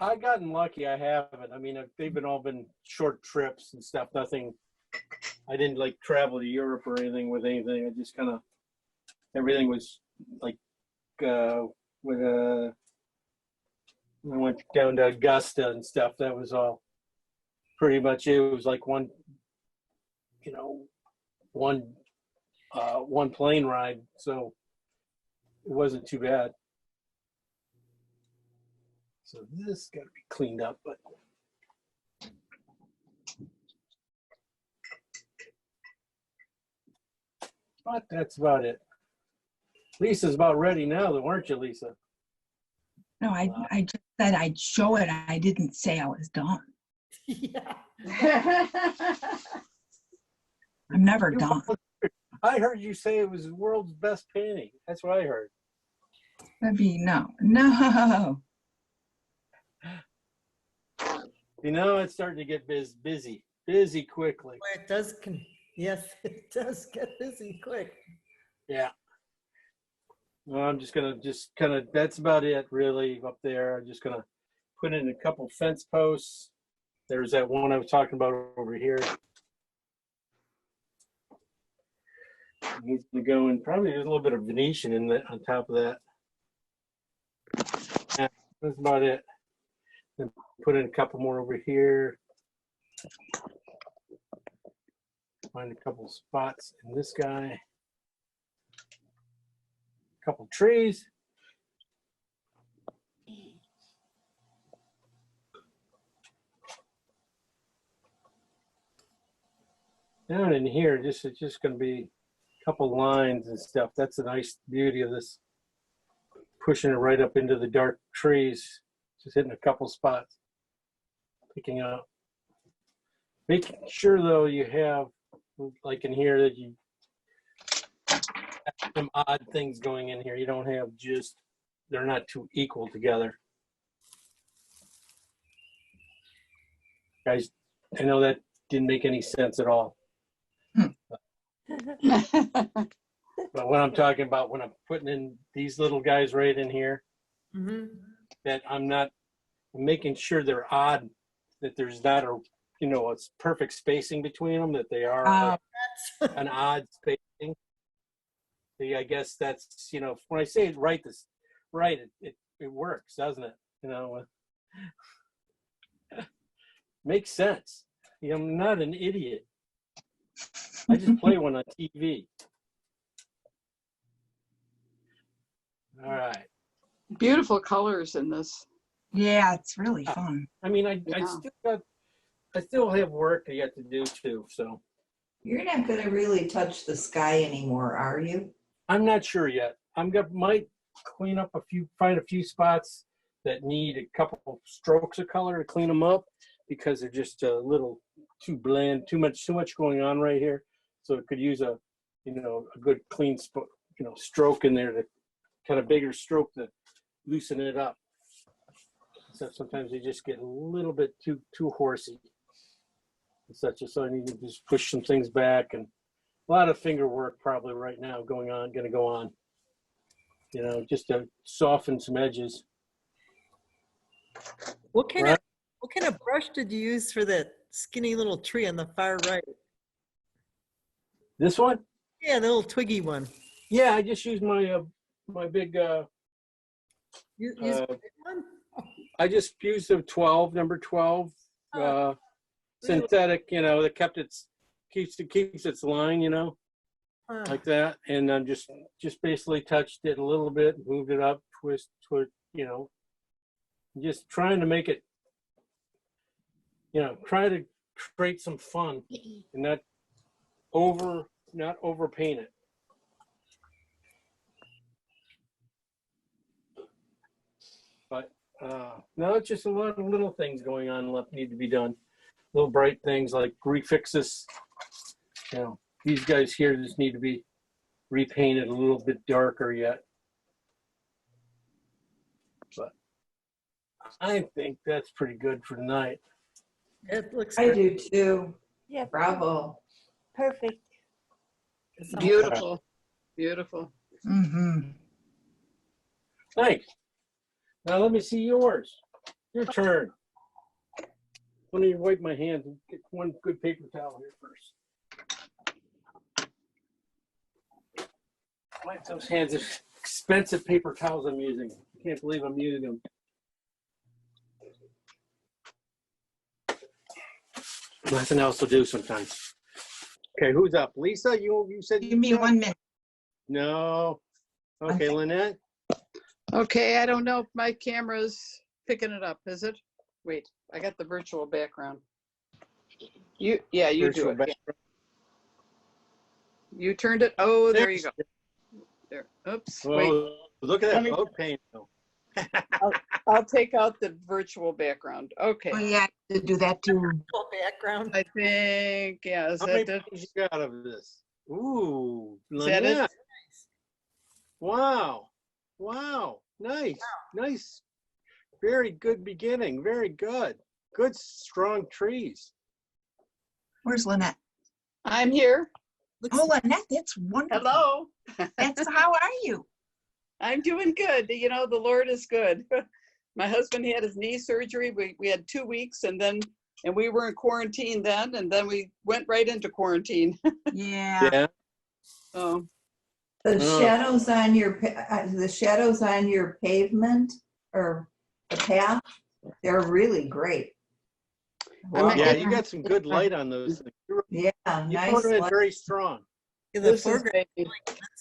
I've gotten lucky. I haven't. I mean, they've all been short trips and stuff. Nothing. I didn't like travel to Europe or anything with anything. I just kind of, everything was like, when I went down to Augusta and stuff, that was all pretty much it. It was like one plane ride. So it wasn't too bad. So this got to be cleaned up, but that's about it. Lisa's about ready now, though, aren't you, Lisa? No, I just said I'd show it. I didn't say I was done. yeah. I'm never You- done. I heard you say it was the world's best painting. That's what I heard. That'd be no. You know, it's starting to get busy quickly. Well, it does, yes, it does get busy quick. Yeah. Well, I'm just gonna that's about it really up there. I'm just gonna put in a couple fence posts. There's that one I was talking about over here. Needs to go in, probably there's a little bit of Venetian in that on top of that. Yeah, that's about it. Then put in a couple more over here. Find a couple spots in this guy. Couple trees. Down in here, it's just going to be a couple lines and stuff. That's the nice beauty of this. Pushing it right up into the dark trees, just hitting a couple spots, picking up. Making sure though you have, like in here, that you have some odd things going in here. You don't have just, they're not too equal together. Guys, I know that didn't make any sense at all. But what I'm talking about when I'm putting in these little guys right in here, that I'm making sure they're odd, that there's not a, it's perfect spacing between them, that they are an odd spacing. I guess that's, when I say it right, it works, doesn't it? Makes sense. I'm not an idiot. I just play one on TV. All right. Beautiful colors in this. Yeah, it's really fun. I mean, I Yeah. still have work yet to do too. So You're not gonna really touch the sky anymore, are you? I'm not sure yet. Might clean up find a few spots that need a couple strokes of color to clean them up, because they're just a little too bland, too much going on right here. So it could use a good clean stroke in there, to kind of bigger stroke to loosen it up. So sometimes they just get a little bit too horsey and such. So I need to just push some things back, and a lot of finger work probably right now going to go on, just to soften some edges. What kind Right. of brush did you use for that skinny little tree on the far right? This one? Yeah, the little twiggy one. Yeah, I just used my my big, You use Uh, a big one? I just used the number 12, Oh, synthetic, that keeps its line, Huh. like that. And then just basically touched it a little bit, moved it up, twist, just trying to make it, try to create some fun and not overpaint it. But no, it's just a lot of little things going on left need to be done. Little bright things like refix this. These guys here just need to be repainted a little bit darker yet. But I think that's pretty good for tonight. It looks I great. do too. Yeah, Bravo. perfect. It sounds- Beautiful. Beautiful. Mm-hmm. Thanks. Now let me see yours. Your turn. Let me wipe my hands and get one good paper towel here first. Wipe those hands. It's expensive paper towels I'm using. I can't believe I'm using them. Nothing else to do sometimes. Okay, who's up? Lisa, you said. Give me 1 minute. No. Okay, Okay. Lynette. Okay, I don't know if my camera's picking it up, is it? Wait, I got the virtual background. You do Virtual it. Yeah. You turned it. Oh, there you go. There. Oops. Wait. Well, look at Let that me- boat paint. though. I'll take out the virtual background. Okay. Oh, yeah, to do that too. Background. I think, yeah, is How many that it? pages you got of this? Ooh, Is that it? Lynette. Wow. Wow. Nice. Nice. Very good beginning. Very good. Good, strong trees. Where's Lynette? I'm here. Looks- Oh, Lynette, that's wonderful. Hello. How are you? I'm doing good. The Lord is good. My husband had his knee surgery. We had 2 weeks and we were in quarantine then, and then we went right into quarantine. Yeah. Yeah. So, The Oh. shadows on your pavement or the path, They're really great. I'm Wow. Yeah, you got some good light on those things. Yeah, You nice. put them in light. very strong. In the This is foreground, maybe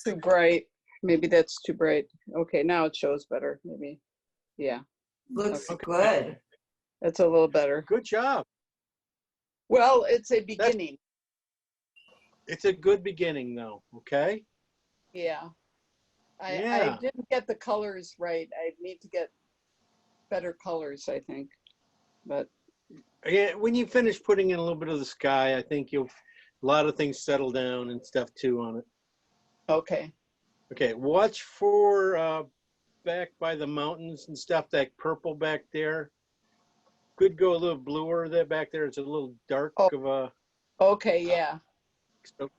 too bright. Maybe that's too bright. Okay, now it shows better, maybe. Yeah, Looks Okay. good. that's a little better. Good job. Well, it's a beginning. It's a good beginning though, okay? Yeah. I Yeah. didn't get the colors right. I need to get better colors, I think. But Yeah, when you finish putting in a little bit of the sky, I think a lot of things settle down and stuff too on it. okay. Okay, watch for back by the mountains and stuff, that purple back there. Could go a little bluer there back there. It's a little dark Oh. of a, Okay, yeah. so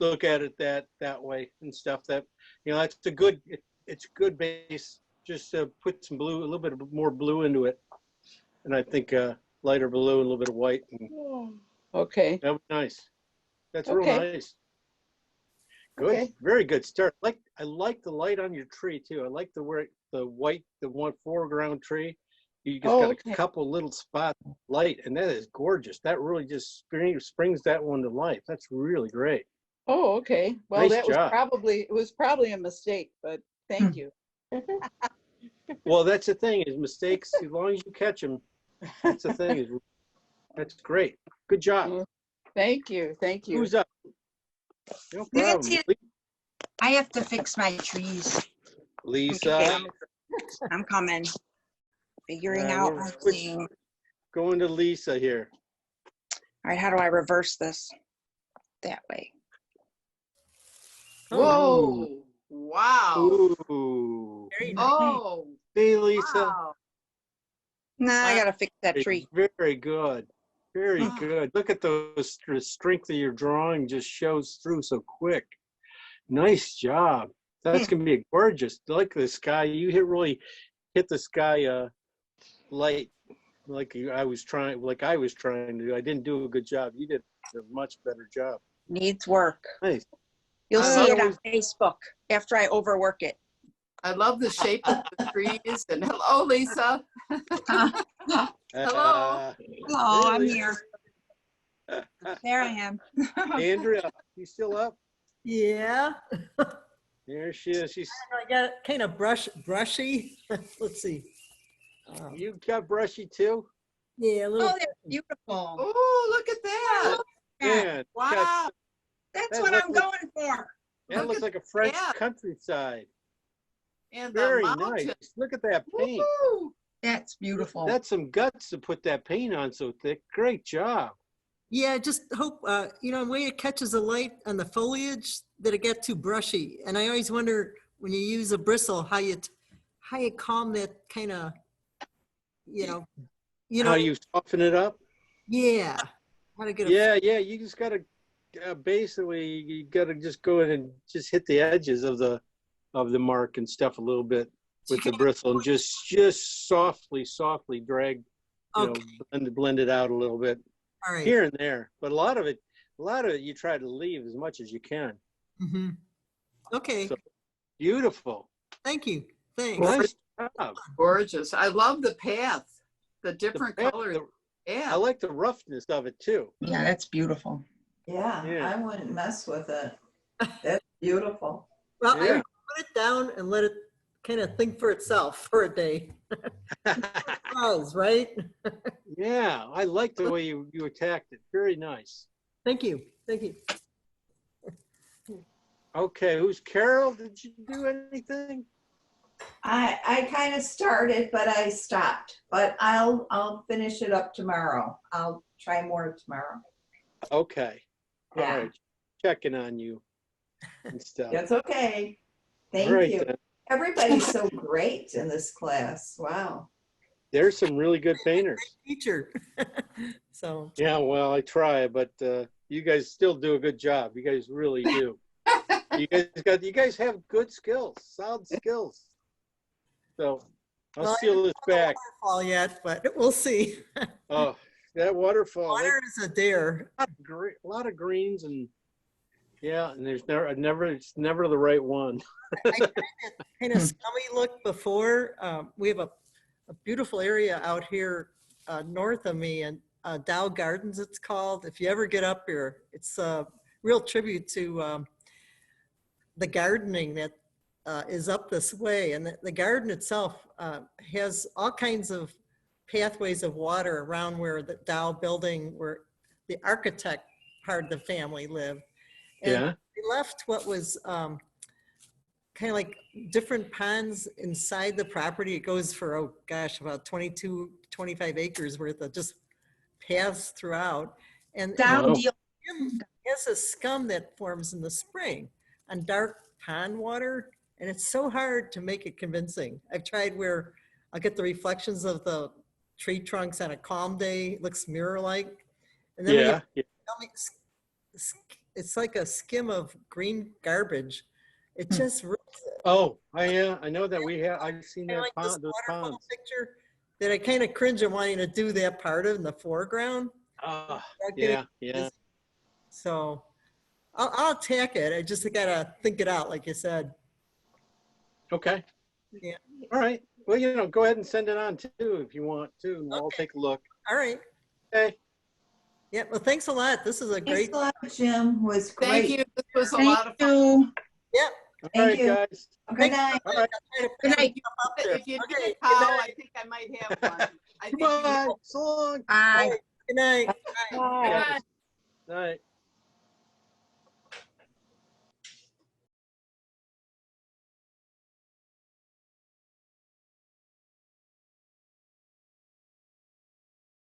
look at it that way and stuff. That, that's a good, it's a good base. Just put some blue, a little bit more blue into it. And I think lighter blue and a little bit of white. And Okay. that was nice. That's Okay. real nice. Good, Okay. very good start. I like the light on your tree too. I like the white, the one foreground tree. You just got okay. a couple little spots of light, and that is gorgeous. That really just springs that one to life. That's really great. Oh, okay. Well, Nice that was job. it was probably a mistake, but thank you. Well, that's the thing is mistakes. As long as you catch them, that's the thing. That's great. Good job. Thank you. Thank you. Who's up? No Nancy. problem. I have to fix my trees. Lisa, I'm coming. Figuring Uh, out we're my switch- thing. going to Lisa here. All right, how do I reverse this? That way. Whoa. Wow. Ooh. very nice. Oh, Hey, Lisa. wow. Nah, I gotta fix that tree. Very good. Very Ah. good. Look at those, the strength of your drawing just shows through so quick. Nice job. That's gonna be gorgeous. Like the sky, you really hit the sky light like I was trying to do. I didn't do a good job. You did a much better job. Needs work. Nice. You'll I see it love on Facebook after I overwork it. I love the shape of the trees. And hello, Lisa. Hello. Hello, I'm Really? here. There I am. Andrea, you still up? Yeah, There she is. I got it kind of brushy. Let's see. You got brushy too? Yeah, a little. Oh, they're beautiful. Oh, look at that. Yeah. Wow. That's that what I'm looks- going for. That Look looks at like a French that. countryside. And the Very mountain. nice. Look at that paint. Woo. That's beautiful. That's some guts to put that paint on so thick. Great job. Yeah, just hope, the way it catches the light on the foliage, that it get too brushy. And I always wonder when you use a bristle, how you calm that kind of, How you soften it up? yeah. How to get a, Yeah. You just gotta basically you gotta just go in and just hit the edges of the mark and stuff a little bit with the bristle and just softly drag, okay, blend it out a little bit all right. here and there. But a lot of it you try to leave as much as you can. Mm-hmm. Okay, So- Beautiful. thank you. Thanks. Nice job. Gorgeous. I love the path, the different The- colors. I Yeah. like the roughness of it too. Yeah, that's beautiful. Yeah, Yeah. I wouldn't mess with it. That's beautiful. Well, I Yeah. would put it down and let it kind of think for itself for a day. Does, right? Yeah, I like the way you attacked it. Very nice. Thank you. Thank you. Okay, who's Carol? Did you do anything? I kind of started, but I stopped. But I'll finish it up tomorrow. I'll try more tomorrow. Okay. All Yeah. right. Checking on you and stuff. That's okay. Thank All right, you. then. Everybody's so great in this class. Wow. There's some really good painters. Teacher. So, Yeah, well, I try, but you guys still do a good job. You guys really do. You guys have good skills, solid skills. So I'll well, I seal this haven't back. found the waterfall yet, but we'll see. Oh, that waterfall. Water is a dare. A lot of greens and yeah, and there's it's never the right one. Kind of scummy look before. We have a a beautiful area out here north of me, and Dow Gardens it's called. If you ever get up here, it's a real tribute to the gardening that is up this way. And the garden itself has all kinds of pathways of water around where the Dow building, where the architect part of the family lived. And Yeah. they left what was kind of like different ponds inside the property. It goes for, oh gosh, about 22, 25 acres worth of just paths throughout. And Dow Wow. deal. has a scum that forms in the spring on dark pond water, and it's so hard to make it convincing. I've tried where I'll get the reflections of the tree trunks on a calm day, it looks mirror-like. And then when you Yeah. Yeah. tell me it's like a skim of green garbage. It just ruins it. Oh, I know that we have, I've seen Kinda that like this pond, those waterfall ponds. picture that I kind of cringe at wanting to do that part of in the foreground. Ah, Without getting yeah, yeah. busy. So I'll attack it. I just gotta think it out, like you said. Okay. Yeah. All right. Well, go ahead and send it on too if you want to, and I'll Okay. take a look. All right. Okay. Yeah, well, thanks a lot. This is a Thanks great, a lot, Jim. Was Thank great. you. This was a Thank lot of fun. you. yeah. All Thank right, you. guys. Good night. All right. Good night. Up there. If you Okay, did good call, night. I think I might have one. I think you Goodbye. will. So long. Bye. Good night. Bye. Night.